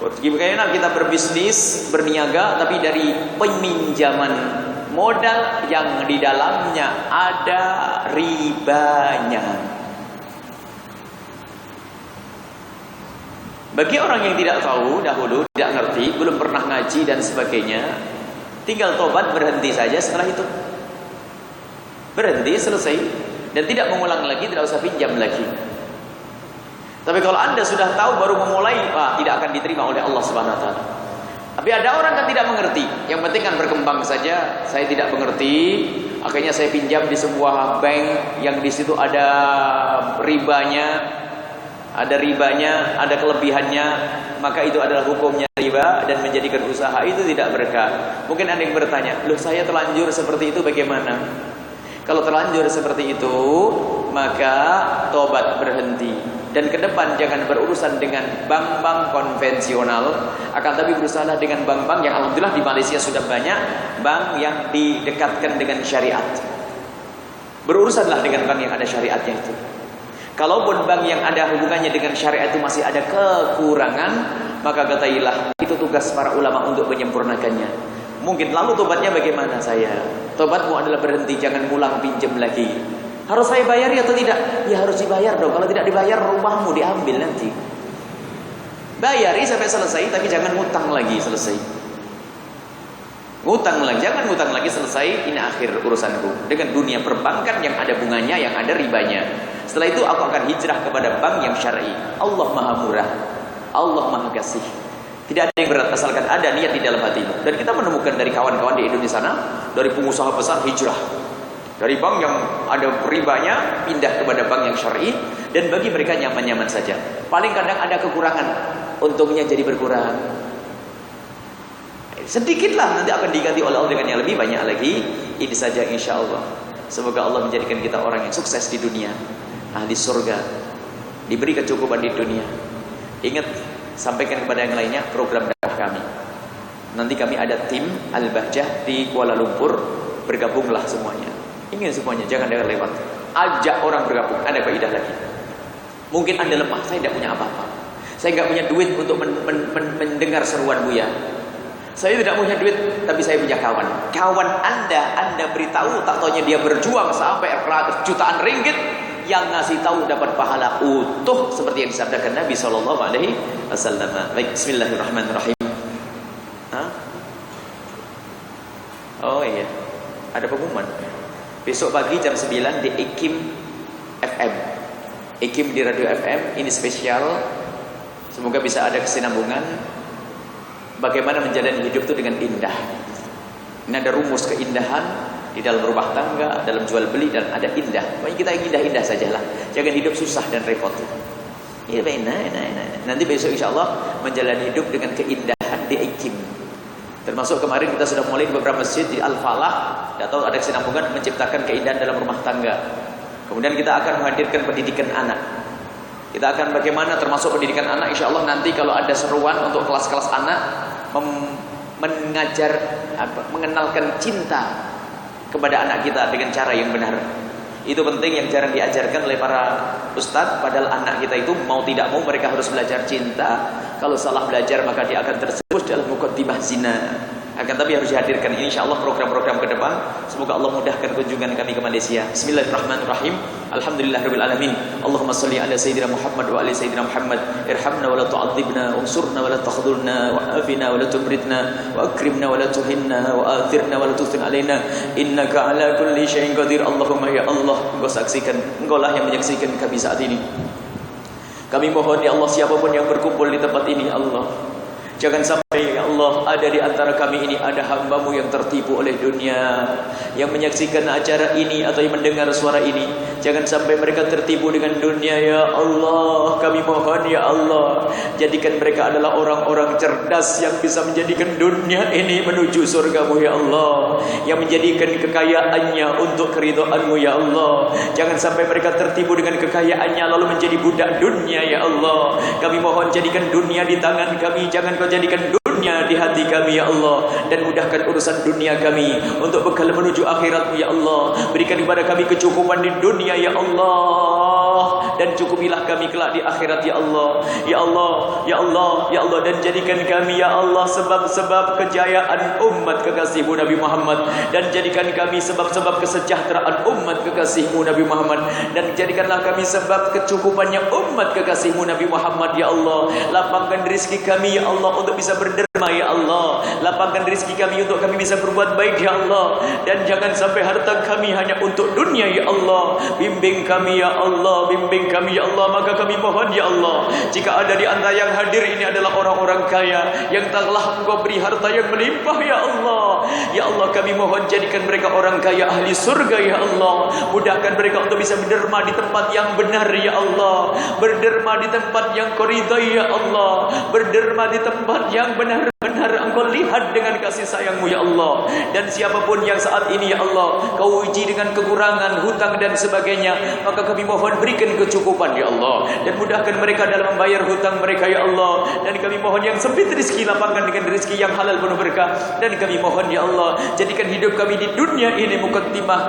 Bagaimana kita berbisnis, berniaga, tapi dari peminjaman modal yang di dalamnya ada ribanya? Bagi orang yang tidak tahu dahulu, tidak ngerti, belum pernah ngaji dan sebagainya, tinggal tobat, berhenti saja setelah itu. Berhenti, selesai. Dan tidak mengulang lagi, tidak usah pinjam lagi. Tapi kalau anda sudah tahu baru memulai, tidak akan diterima oleh Allah Subhanahu Wa Taala. Tapi ada orang kan tidak mengerti. Yang penting kan berkembang saja. Saya tidak mengerti. Akhirnya saya pinjam di sebuah bank yang di situ ada ribanya, ada kelebihannya. Maka itu adalah hukumnya riba dan menjadikan usaha itu tidak berkah. Mungkin ada yang bertanya, loh saya terlanjur seperti itu bagaimana? Kalau terlanjur seperti itu, maka tobat, berhenti. Dan ke depan jangan berurusan dengan bank-bank konvensional, akan tapi berusahalah dengan bank-bank yang alhamdulillah di Malaysia sudah banyak bank yang didekatkan dengan syariat. Berurusanlah dengan bank yang ada syariatnya itu. Kalaupun bank yang ada hubungannya dengan syariat itu masih ada kekurangan, maka ketahuilah itu tugas para ulama untuk menyempurnakannya. Mungkin lalu tobatnya bagaimana saya? Tobatmu adalah berhenti, jangan pulang pinjam lagi. Harus saya bayar atau tidak? Ya harus dibayar dong. Kalau tidak dibayar, rumahmu diambil nanti. Bayari sampai selesai, tapi jangan ngutang lagi selesai. Ngutang lagi, jangan ngutang lagi selesai. Ini akhir urusanku dengan dunia perbankan yang ada bunganya, yang ada ribanya. Setelah itu aku akan hijrah kepada bank yang syar'i. Allah Maha Murah, Allah Maha Kasih. Tidak ada yang berat asalkan ada niat di dalam hatimu. Dan kita menemukan dari kawan-kawan di Indonesia sana, dari pengusaha besar hijrah dari bank yang ada ribanya pindah kepada bank yang syar'i, dan bagi mereka nyaman-nyaman saja. Paling kadang ada kekurangan, untungnya jadi berkurang. Sedikitlah, nanti akan diganti oleh Allah dengan yang lebih banyak lagi. Ini saja insya Allah. Semoga Allah menjadikan kita orang yang sukses di dunia, ahli surga, diberi kecukupan di dunia. Ingat, sampaikan kepada yang lainnya program dakwah kami. Nanti kami ada tim Al-Bahjah di Kuala Lumpur, bergabunglah semuanya. Ingin semuanya, jangan lewat. Ajak orang bergabung, ada faidah lagi. Mungkin Anda lemah, saya tidak punya apa-apa. Saya tidak punya duit untuk mendengar seruan Buya. Saya tidak punya duit, tapi saya punya kawan. Kawan Anda beritahu, tak taunya dia berjuang sampai jutaan ringgit. Yang ngasih tahu dapat pahala utuh seperti yang disabdakan Nabi SAW. Baik, bismillahirrahmanirrahim. Oh iya, ada pengumuman. Besok pagi jam 9 di IKIM FM. IKIM di Radio FM, ini spesial. Semoga bisa ada kesinambungan. Bagaimana menjalani hidup itu dengan indah. Ini ada rumus keindahan di dalam rumah tangga, dalam jual beli, dan ada indah. Pokoknya kita yang indah-indah sajalah. Jangan hidup susah dan repot. Iya, enak. Nanti besok insya Allah menjalani hidup dengan keindahan di IKIM. Termasuk kemarin kita sudah mulai di beberapa masjid di Al-Falah, tidak tahu ada kesinambungan menciptakan keindahan dalam rumah tangga. Kemudian kita akan menghadirkan pendidikan anak. Kita akan bagaimana termasuk pendidikan anak, insya Allah nanti kalau ada seruan untuk kelas-kelas anak mengenalkan cinta kepada anak kita dengan cara yang benar. Itu penting, yang jarang diajarkan oleh para ustadz. Padahal anak kita itu mau tidak mau mereka harus belajar cinta. Kalau salah belajar maka dia akan terjerumus dalam mukaddimah zina. Akan tapi harus dihadirkan ini insyaallah program-program ke depan. Semoga Allah mudahkan kunjungan kami ke Malaysia. Bismillahirrahmanirrahim. Alhamdulillahirabbil alamin. Allahumma shalli ala sayyidina Muhammad wa ali sayyidina Muhammad. Irhamna wa la tu'adzibna, unsurna wa la takhdhulna, wa afina wa la tumritna, wa akrimna wa la tuhinna, wa athirna wa la tuthir alaina. Innaka ala kulli syai'in qadir. Allahumma ya Allah, Engkau saksikan, Engkau lah yang menyaksikan kami saat ini. Kami mohon ya Allah, siapapun yang berkumpul di tempat ini ya Allah, jangan sampai ya Allah ada di antara kami ini ada hamba-Mu yang tertipu oleh dunia, yang menyaksikan acara ini atau yang mendengar suara ini. Jangan sampai mereka tertipu dengan dunia ya Allah. Kami mohon ya Allah, jadikan mereka adalah orang-orang cerdas yang bisa menjadikan dunia ini menuju surga-Mu ya Allah, yang menjadikan kekayaannya untuk keridhaan-Mu ya Allah. Jangan sampai mereka tertipu dengan kekayaannya lalu menjadi budak dunia ya Allah. Kami mohon jadikan dunia di tangan kami, jangan Kau jadikan dunia di hati kami ya Allah, dan mudahkan urusan dunia kami untuk bekal menuju akhirat ya Allah. Berikan kepada kami kecukupan di dunia ya Allah, dan cukupilah kami kelak di akhirat ya Allah. Ya Allah, ya Allah, ya Allah, dan jadikan kami ya Allah sebab-sebab kejayaan umat kekasih-Mu Nabi Muhammad, dan jadikan kami sebab-sebab kesejahteraan umat kekasih-Mu Nabi Muhammad, dan jadikanlah kami sebab kecukupannya umat kekasih-Mu Nabi Muhammad ya Allah. Lapangkan rezeki kami ya Allah untuk bisa berderma ya Allah. Lapangkan rezeki kami untuk kami bisa berbuat baik ya Allah, dan jangan sampai harta kami hanya untuk dunia ya Allah. Bimbing kami ya Allah, bimbing kami ya Allah. Maka kami mohon ya Allah, jika ada di antara yang hadir ini adalah orang-orang kaya yang telah Engkau beri harta yang melimpah ya Allah, ya Allah, kami mohon jadikan mereka orang kaya ahli surga ya Allah. Mudahkan mereka untuk bisa berderma di tempat yang benar ya Allah, berderma di tempat yang Kau ridai ya Allah, berderma di tempat yang benar-benar Engkau lihat dengan kasih sayang-Mu ya Allah. Dan siapapun yang saat ini ya Allah Kau uji dengan kekurangan, hutang dan sebagainya, maka kami mohon berikan kecukupan ya Allah, dan mudahkan mereka dalam membayar hutang mereka ya Allah. Dan kami mohon yang sempit rezeki, lapangkan dengan rezeki yang halal penuh berkah. Dan kami mohon ya Allah, jadikan hidup kami di dunia ini mukaddimah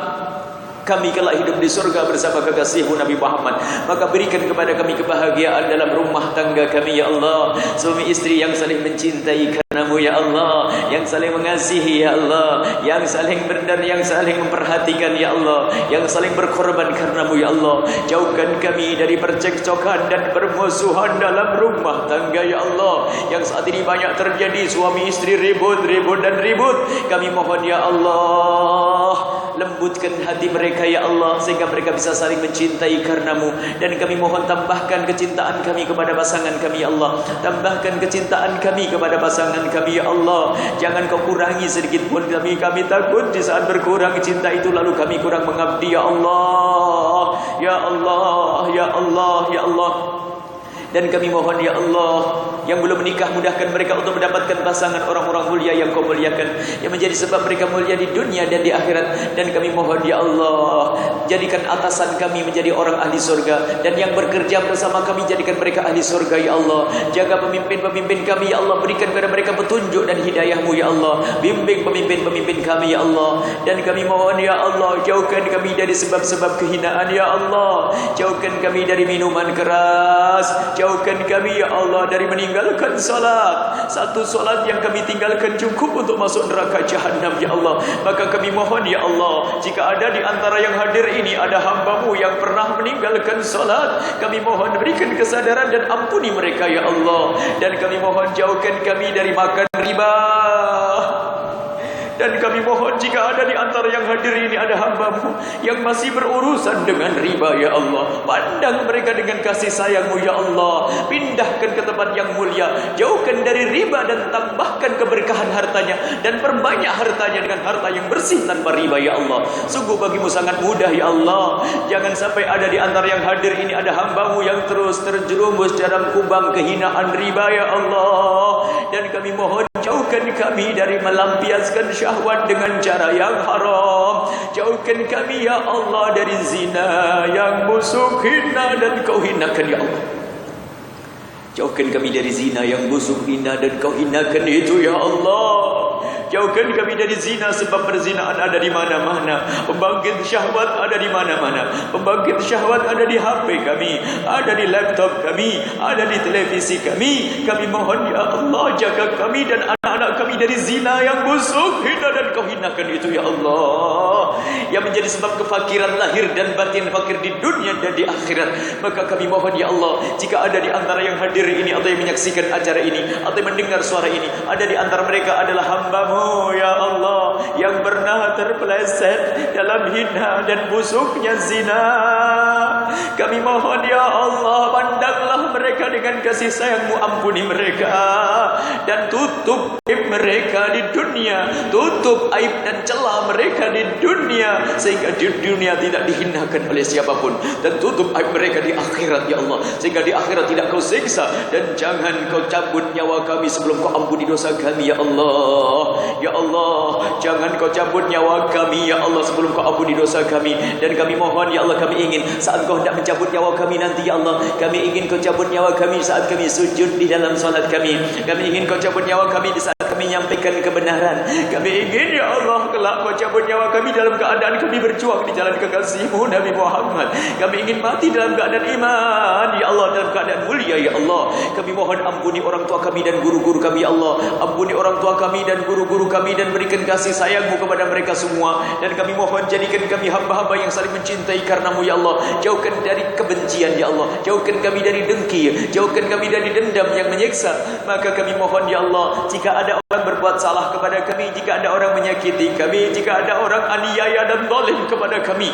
kami kelak hidup di surga bersama kekasih-Mu Nabi Muhammad. Maka berikan kepada kami kebahagiaan dalam rumah tangga kami ya Allah, suami istri yang saling mencintai karena-Mu ya Allah, yang saling mengasihi ya Allah, yang saling yang saling memperhatikan ya Allah, yang saling berkorban karena-Mu ya Allah. Jauhkan kami dari percekcokan dan permusuhan dalam rumah tangga ya Allah, yang saat ini banyak terjadi, suami istri ribut dan ribut. Kami mohon ya Allah, lembutkan hati mereka ya Allah, sehingga mereka bisa saling mencintai karenamu. Dan kami mohon tambahkan kecintaan kami kepada pasangan kami ya Allah, tambahkan kecintaan kami kepada pasangan kami ya Allah. Jangan kau kurangi sedikit pun kami takut di saat berkurang cinta itu lalu kami kurang mengabdi ya Allah, ya Allah, ya Allah, ya Allah. Dan kami mohon ya Allah, yang belum menikah mudahkan mereka untuk mendapatkan pasangan orang-orang mulia yang kau muliakan, yang menjadi sebab mereka mulia di dunia dan di akhirat. Dan kami mohon ya Allah, jadikan atasan kami menjadi orang ahli surga, dan yang bekerja bersama kami jadikan mereka ahli surga ya Allah. Jaga pemimpin-pemimpin kami ya Allah, berikan kepada mereka petunjuk dan hidayahmu ya Allah. Bimbing pemimpin-pemimpin kami ya Allah. Dan kami mohon ya Allah, jauhkan kami dari sebab-sebab kehinaan ya Allah. Jauhkan kami dari minuman keras, jauhkan kami ya Allah dari meninggalkan salat. Satu salat yang kami tinggalkan cukup untuk masuk neraka jahanam ya Allah. Maka kami mohon ya Allah, jika ada di antara yang hadir ini ada hamba-Mu yang pernah meninggalkan salat, kami mohon berikan kesadaran dan ampuni mereka ya Allah. Dan kami mohon jauhkan kami dari makan riba. Dan kami mohon jika ada di antara yang hadir ini ada hamba-Mu yang masih berurusan dengan riba ya Allah, pandang mereka dengan kasih sayang-Mu ya Allah. Pindahkan ke tempat yang mulia, jauhkan dari riba dan tambahkan keberkahan hartanya, dan perbanyak hartanya dengan harta yang bersih tanpa riba ya Allah. Sungguh bagimu sangat mudah ya Allah. Jangan sampai ada di antara yang hadir ini ada hamba-Mu yang terus terjerumus dalam kubang kehinaan riba ya Allah. Dan kami mohon jauhkan kami dari melampiaskan syahwat dengan cara yang haram. Jauhkan kami ya Allah dari zina yang busuk, hina dan kau hinakan ya Allah. Jauhkan kami dari zina yang busuk, hina dan kau hinakan itu ya Allah. Jauhkan kami dari zina, sebab perzinaan ada di mana-mana. Pembangkit syahwat ada di mana-mana. Pembangkit syahwat ada di HP kami, ada di laptop kami, ada di televisi kami. Kami mohon ya Allah, jaga kami dan anak-anak kami dari zina yang busuk, hina dan kau hinakan itu ya Allah, yang menjadi sebab kefakiran lahir dan batin, fakir di dunia dan di akhirat. Maka kami mohon ya Allah, jika ada di antara yang hadir ini atau yang menyaksikan acara ini atau yang mendengar suara ini, ada di antara mereka adalah hamba-Mu ya Allah yang pernah terpeleset dalam hina dan busuknya zina, kami mohon ya Allah, pandanglah mereka dengan kasih sayang-Mu, ampuni mereka dan tutup aib mereka di dunia, tutup aib dan celah mereka di dunia, sehingga di dunia tidak dihinakan oleh siapapun, dan tutup aib mereka di akhirat ya Allah, sehingga di akhirat tidak kau siksa. Dan jangan kau cabut nyawa kami sebelum kau ampuni dosa kami ya Allah. Ya Allah, jangan kau cabut nyawa kami ya Allah sebelum kau ampuni dosa kami. Dan kami mohon ya Allah, kami ingin saat kau hendak mencabut nyawa kami nanti ya Allah, kami ingin kau cabut nyawa kami saat kami sujud di dalam salat kami. Kami ingin kau cabut nyawa kami di saat kami menyampaikan kebenaran. Kami ingin ya Allah kelak kau cabut nyawa kami dalam keadaan kami berjuang di jalan kekasih-Mu Nabi Muhammad. Kami ingin mati dalam keadaan iman ya Allah, dalam keadaan mulia ya Allah. Kami mohon ampuni orang tua kami dan guru-guru kami ya Allah. Ampuni orang tua kami dan guru-guru kami, dan berikan kasih sayang-Mu kepada mereka semua. Dan kami mohon jadikan kami hamba-hamba yang saling mencintai karenamu ya Allah. Jauhkan dari kebencian ya Allah, jauhkan kami dari dengki, jauhkan kami dari dendam yang menyiksa. Maka kami mohon ya Allah, jika ada orang berbuat salah kepada kami, jika ada orang menyakiti kami, jika ada orang aniaya dan zalim kepada kami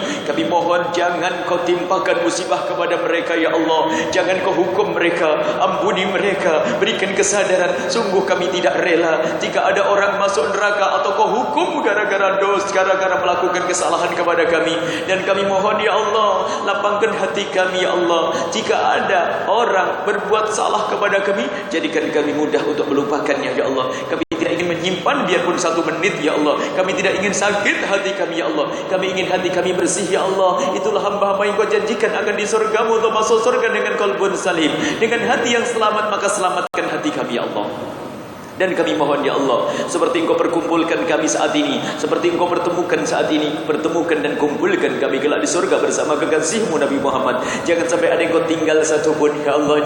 mohon jangan kau timpakan musibah kepada mereka ya Allah. Jangan kau hukum mereka, ampuni mereka, berikan kesadaran. Sungguh kami tidak rela jika ada orang masuk neraka atau kau hukum gara-gara dosa, gara-gara melakukan kesalahan kepada kami. Dan kami mohon ya Allah, lapangkan hati kami ya Allah. Jika ada orang berbuat salah kepada kami, jadikan kami mudah untuk melupakannya ya Allah. Kami tidak ingin menyimpan biarpun 1 menit ya Allah. Kami tidak ingin sakit hati kami ya Allah. Kami ingin hati kami bersih ya Allah. Itulah hamba-hamba yang kau janjikan akan di surga-Mu untuk masuk surga dengan qalbun salim, dengan hati yang selamat. Maka selamatkan hati kami ya Allah. Dan kami mohon ya Allah, seperti Engkau perkumpulkan kami saat ini, seperti Engkau pertemukan saat ini, pertemukan dan kumpulkan kami kelak di surga bersama kekasih-Mu Nabi Muhammad. Jangan sampai ada yang Kau tinggal satupun ya Allah.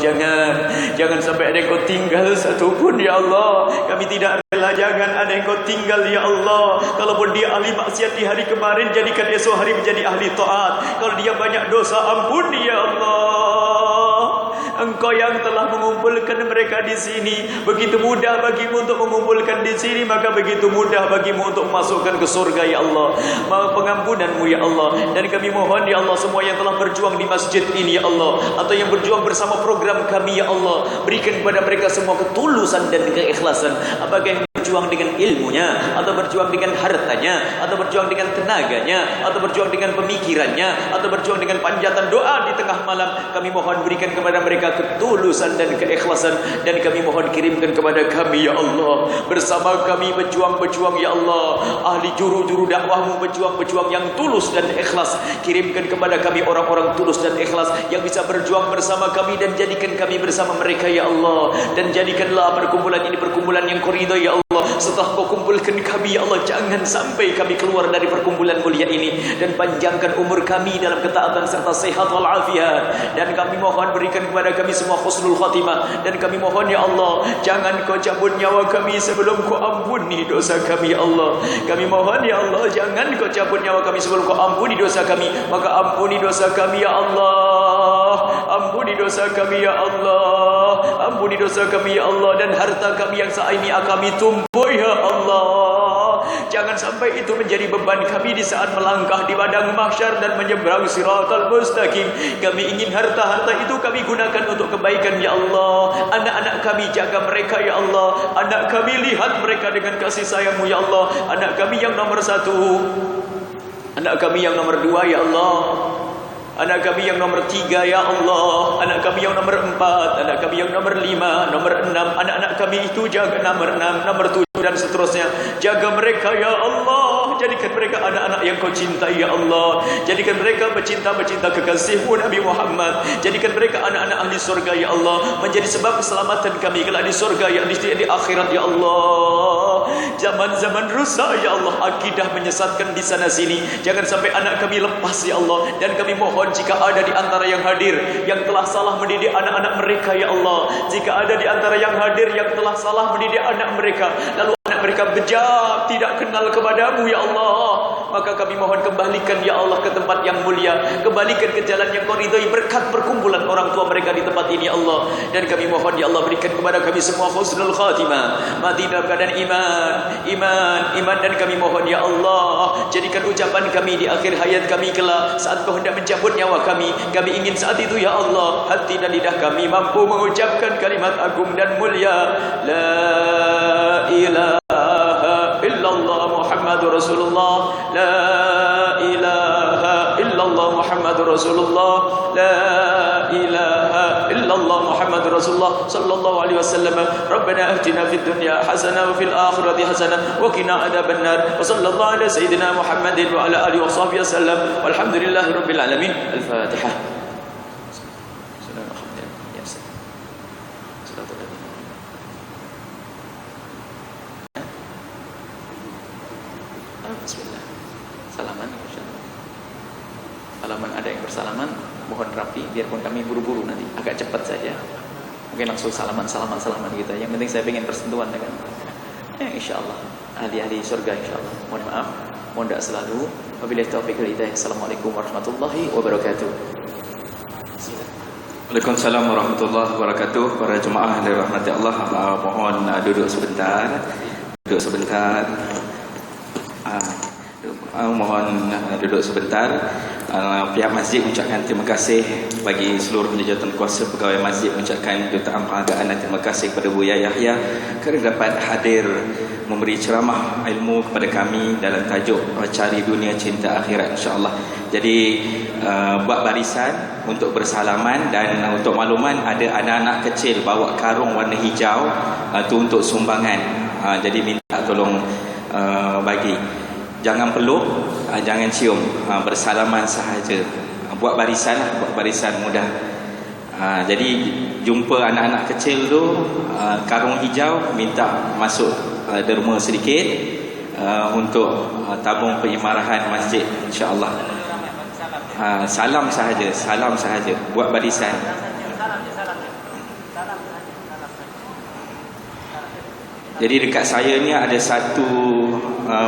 Jangan sampai ada yang Kau tinggal satupun ya Allah. Kami tidak rela, jangan ada yang Kau tinggal ya Allah. Kalaupun dia ahli maksiat di hari kemarin, jadikan esok hari menjadi ahli taat. Kalau dia banyak dosa, ampuni ya Allah. Engkau yang telah mengumpulkan mereka di sini. Begitu mudah bagimu untuk mengumpulkan di sini, maka begitu mudah bagimu untuk masukkan ke surga ya Allah. Pengampunanmu ya Allah. Dan kami mohon ya Allah, semua yang telah berjuang di masjid ini ya Allah, atau yang berjuang bersama program kami ya Allah, berikan kepada mereka semua ketulusan dan keikhlasan. Apakah yang berjuang dengan ilmunya, atau berjuang dengan hartanya, atau berjuang dengan tenaganya, atau berjuang dengan pemikirannya, atau berjuang dengan panjatan doa di tengah malam, kami mohon berikan kepada mereka ketulusan dan keikhlasan. Dan kami mohon kirimkan kepada kami ya Allah, bersama kami berjuang-berjuang ya Allah, ahli juru-juru dakwahmu berjuang-berjuang yang tulus dan ikhlas. Kirimkan kepada kami orang-orang tulus dan ikhlas yang bisa berjuang bersama kami, dan jadikan kami bersama mereka ya Allah. Dan jadikanlah perkumpulan ini perkumpulan yang kau ridai ya Allah. Setelah kau kumpulkan kami ya Allah, jangan sampai kami keluar dari perkumpulan mulia ini. Dan panjangkan umur kami dalam ketaatan serta sehat walafiat. Dan kami mohon berikan kepada kami semua husnul khatimah. Dan kami mohon ya Allah, jangan kau cabut nyawa kami sebelum kau ampuni dosa kami ya Allah. Kami mohon ya Allah, jangan kau cabut nyawa kami sebelum kau ampuni dosa kami. Maka ampuni dosa kami ya Allah, ampuni dosa kami ya Allah, ampuni dosa kami ya Allah. Dan harta kami yang saat ini kami tumpuk ya Allah, jangan sampai itu menjadi beban kami di saat melangkah di padang mahsyar dan menyeberang siratal mustaqim. Kami ingin harta-harta itu kami gunakan untuk kebaikan ya Allah. Anak-anak kami jaga mereka ya Allah. Anak kami lihat mereka dengan kasih sayangmu ya Allah. Anak kami yang nomor 1, anak kami yang nomor 2 ya Allah, anak kami yang nomor 3 ya Allah, anak kami yang nomor 4, anak kami yang nomor 5, nomor 6. Anak-anak kami itu jaga nomor 6, nomor 7 dan seterusnya. Jaga mereka ya Allah. Jadikan mereka anak-anak yang kau cintai ya Allah. Jadikan mereka bercinta-bercinta kekasihmu Nabi Muhammad. Jadikan mereka anak-anak ahli surga ya Allah, menjadi sebab keselamatan kami kelak di surga ya, di akhirat ya Allah. Zaman-zaman rusak ya Allah, akidah menyesatkan di sana sini, jangan sampai anak kami lepas ya Allah. Dan kami mohon jika ada di antara yang hadir yang telah salah mendidik anak-anak mereka ya Allah, jika ada di antara yang hadir yang telah salah mendidik anak mereka, lalu anak mereka bejat tidak kenal kepadamu ya Allah, maka kami mohon kembalikan ya Allah ke tempat yang mulia, kembalikan ke jalan yang kau ridhai berkat perkumpulan orang tua mereka di tempat ini ya Allah. Dan kami mohon ya Allah, berikan kepada kami semua husnul khatimah, mati dalam keadaan iman. Dan kami mohon ya Allah, jadikan ucapan kami di akhir hayat kami kelak saat kau hendak mencabut nyawa kami ingin saat itu ya Allah, hati dan lidah kami mampu mengucapkan kalimat agung dan mulia, la ilaha illallah Muhammadur Rasulullah, la ilaha illallah Muhammadur Rasulullah, la ilaha illallah Muhammadur Rasulullah sallallahu alaihi wasallam. Rabbana atina fid dunya hasanah wa fil akhirati hasanah wa qina adzabannar. Wa sallallahu ala sayyidina Muhammadin wa ala alihi wa sahbihi wasallam. Walhamdulillahi rabbil alamin. Al-Fatihah. Bismillah. Salaman insyaallah. Salaman, ada yang bersalaman mohon rapi, biarpun kami buru-buru nanti agak cepat saja. Mungkin langsung salaman kita. Yang penting saya ingin bersentuhan dengan insyaallah ahli-ahli surga insyaallah. Mohon maaf, mohon doa selalu. Wabillahi taufiq wal hidayah. Assalamualaikum warahmatullahi wabarakatuh. Waalaikumsalam warahmatullahi wabarakatuh. Para jemaah yang dirahmati Allah, mohon duduk sebentar. Mohon duduk sebentar. Pihak masjid mengucapkan terima kasih bagi seluruh jawatan kuasa pegawai masjid, mengucapkan jutaan penghargaan dan terima kasih kepada Buya Yahya kerana dapat hadir memberi ceramah ilmu kepada kami dalam tajuk Cari Dunia Cinta Akhirat insya-Allah. Jadi buat barisan untuk bersalaman, dan untuk makluman ada anak-anak kecil bawa karung warna hijau tu untuk sumbangan. Jadi minta tolong bagi. Jangan peluk, jangan cium, bersalaman sahaja. Buat barisan mudah. Jadi jumpa anak-anak kecil tu karung hijau, minta masuk derma sedikit untuk tabung penyemarahan masjid insya-Allah. Salam sahaja, buat barisan. Jadi dekat saya ni ada satu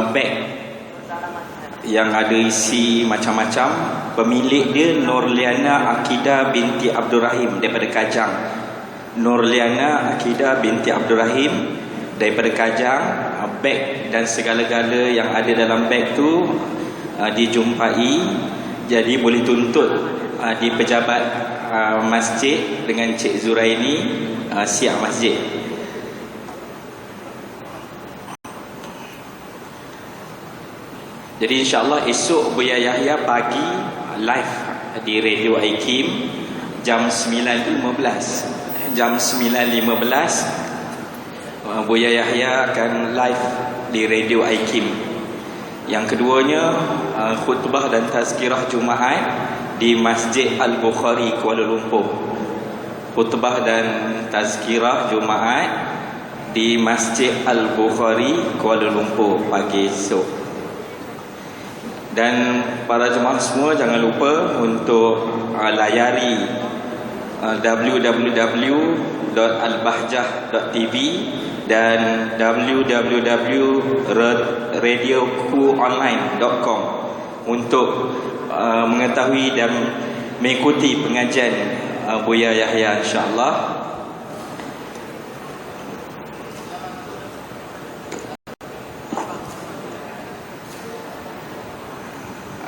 beg yang ada isi macam-macam. Pemilik dia Nurliana Akidah binti Abdul Rahim daripada Kajang. Nurliana Akidah binti Abdul Rahim daripada Kajang. Beg dan segala-gala yang ada dalam beg tu dijumpai. Jadi boleh tuntut di pejabat masjid dengan Cik Zuraini, siap masjid. Jadi insyaAllah esok Buya Yahya pagi live di Radio Aikim jam 9.15. Jam 9.15 Buya Yahya akan live di Radio Aikim. Yang keduanya khutbah dan tazkirah Jumaat di Masjid Al-Bukhari Kuala Lumpur. Khutbah dan tazkirah Jumaat di Masjid Al-Bukhari Kuala Lumpur pagi esok. Dan para jemaah semua jangan lupa untuk layari www.albahjah.tv dan www.radiokuonline.com untuk mengetahui dan mengikuti pengajian Buya Yahya insya-Allah.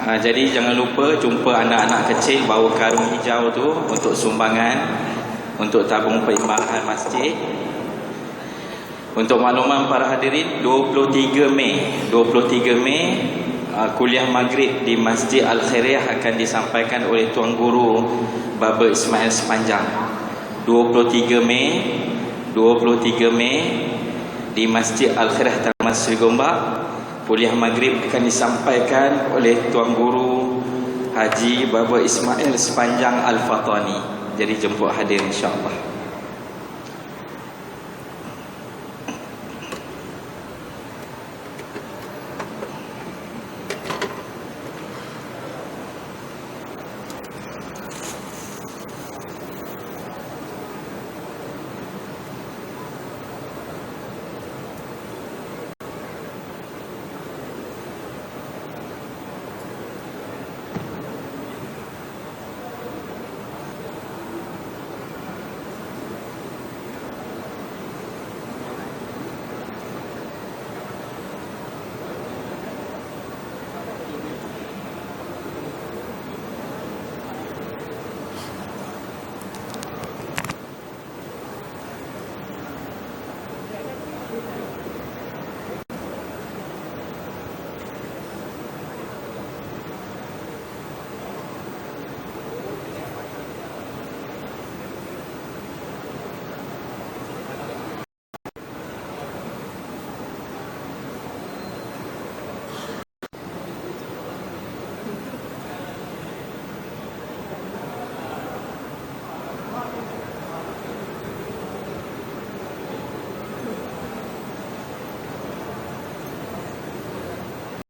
Jadi jangan lupa jumpa anak-anak kecil bawa karung hijau tu untuk sumbangan untuk tabung perkhidmatan masjid. Untuk makluman para hadirin, 23 Mei kuliah maghrib di Masjid Al-Khairiyah akan disampaikan oleh Tuan Guru Baba Ismail Sepanjang. 23 Mei di Masjid Al-Khairiyah Taman Seri Gombak, kuliah maghrib akan disampaikan oleh Tuan Guru Haji Baba Ismail Sepanjang Al-Fatani. Jadi jemput hadir insya-Allah.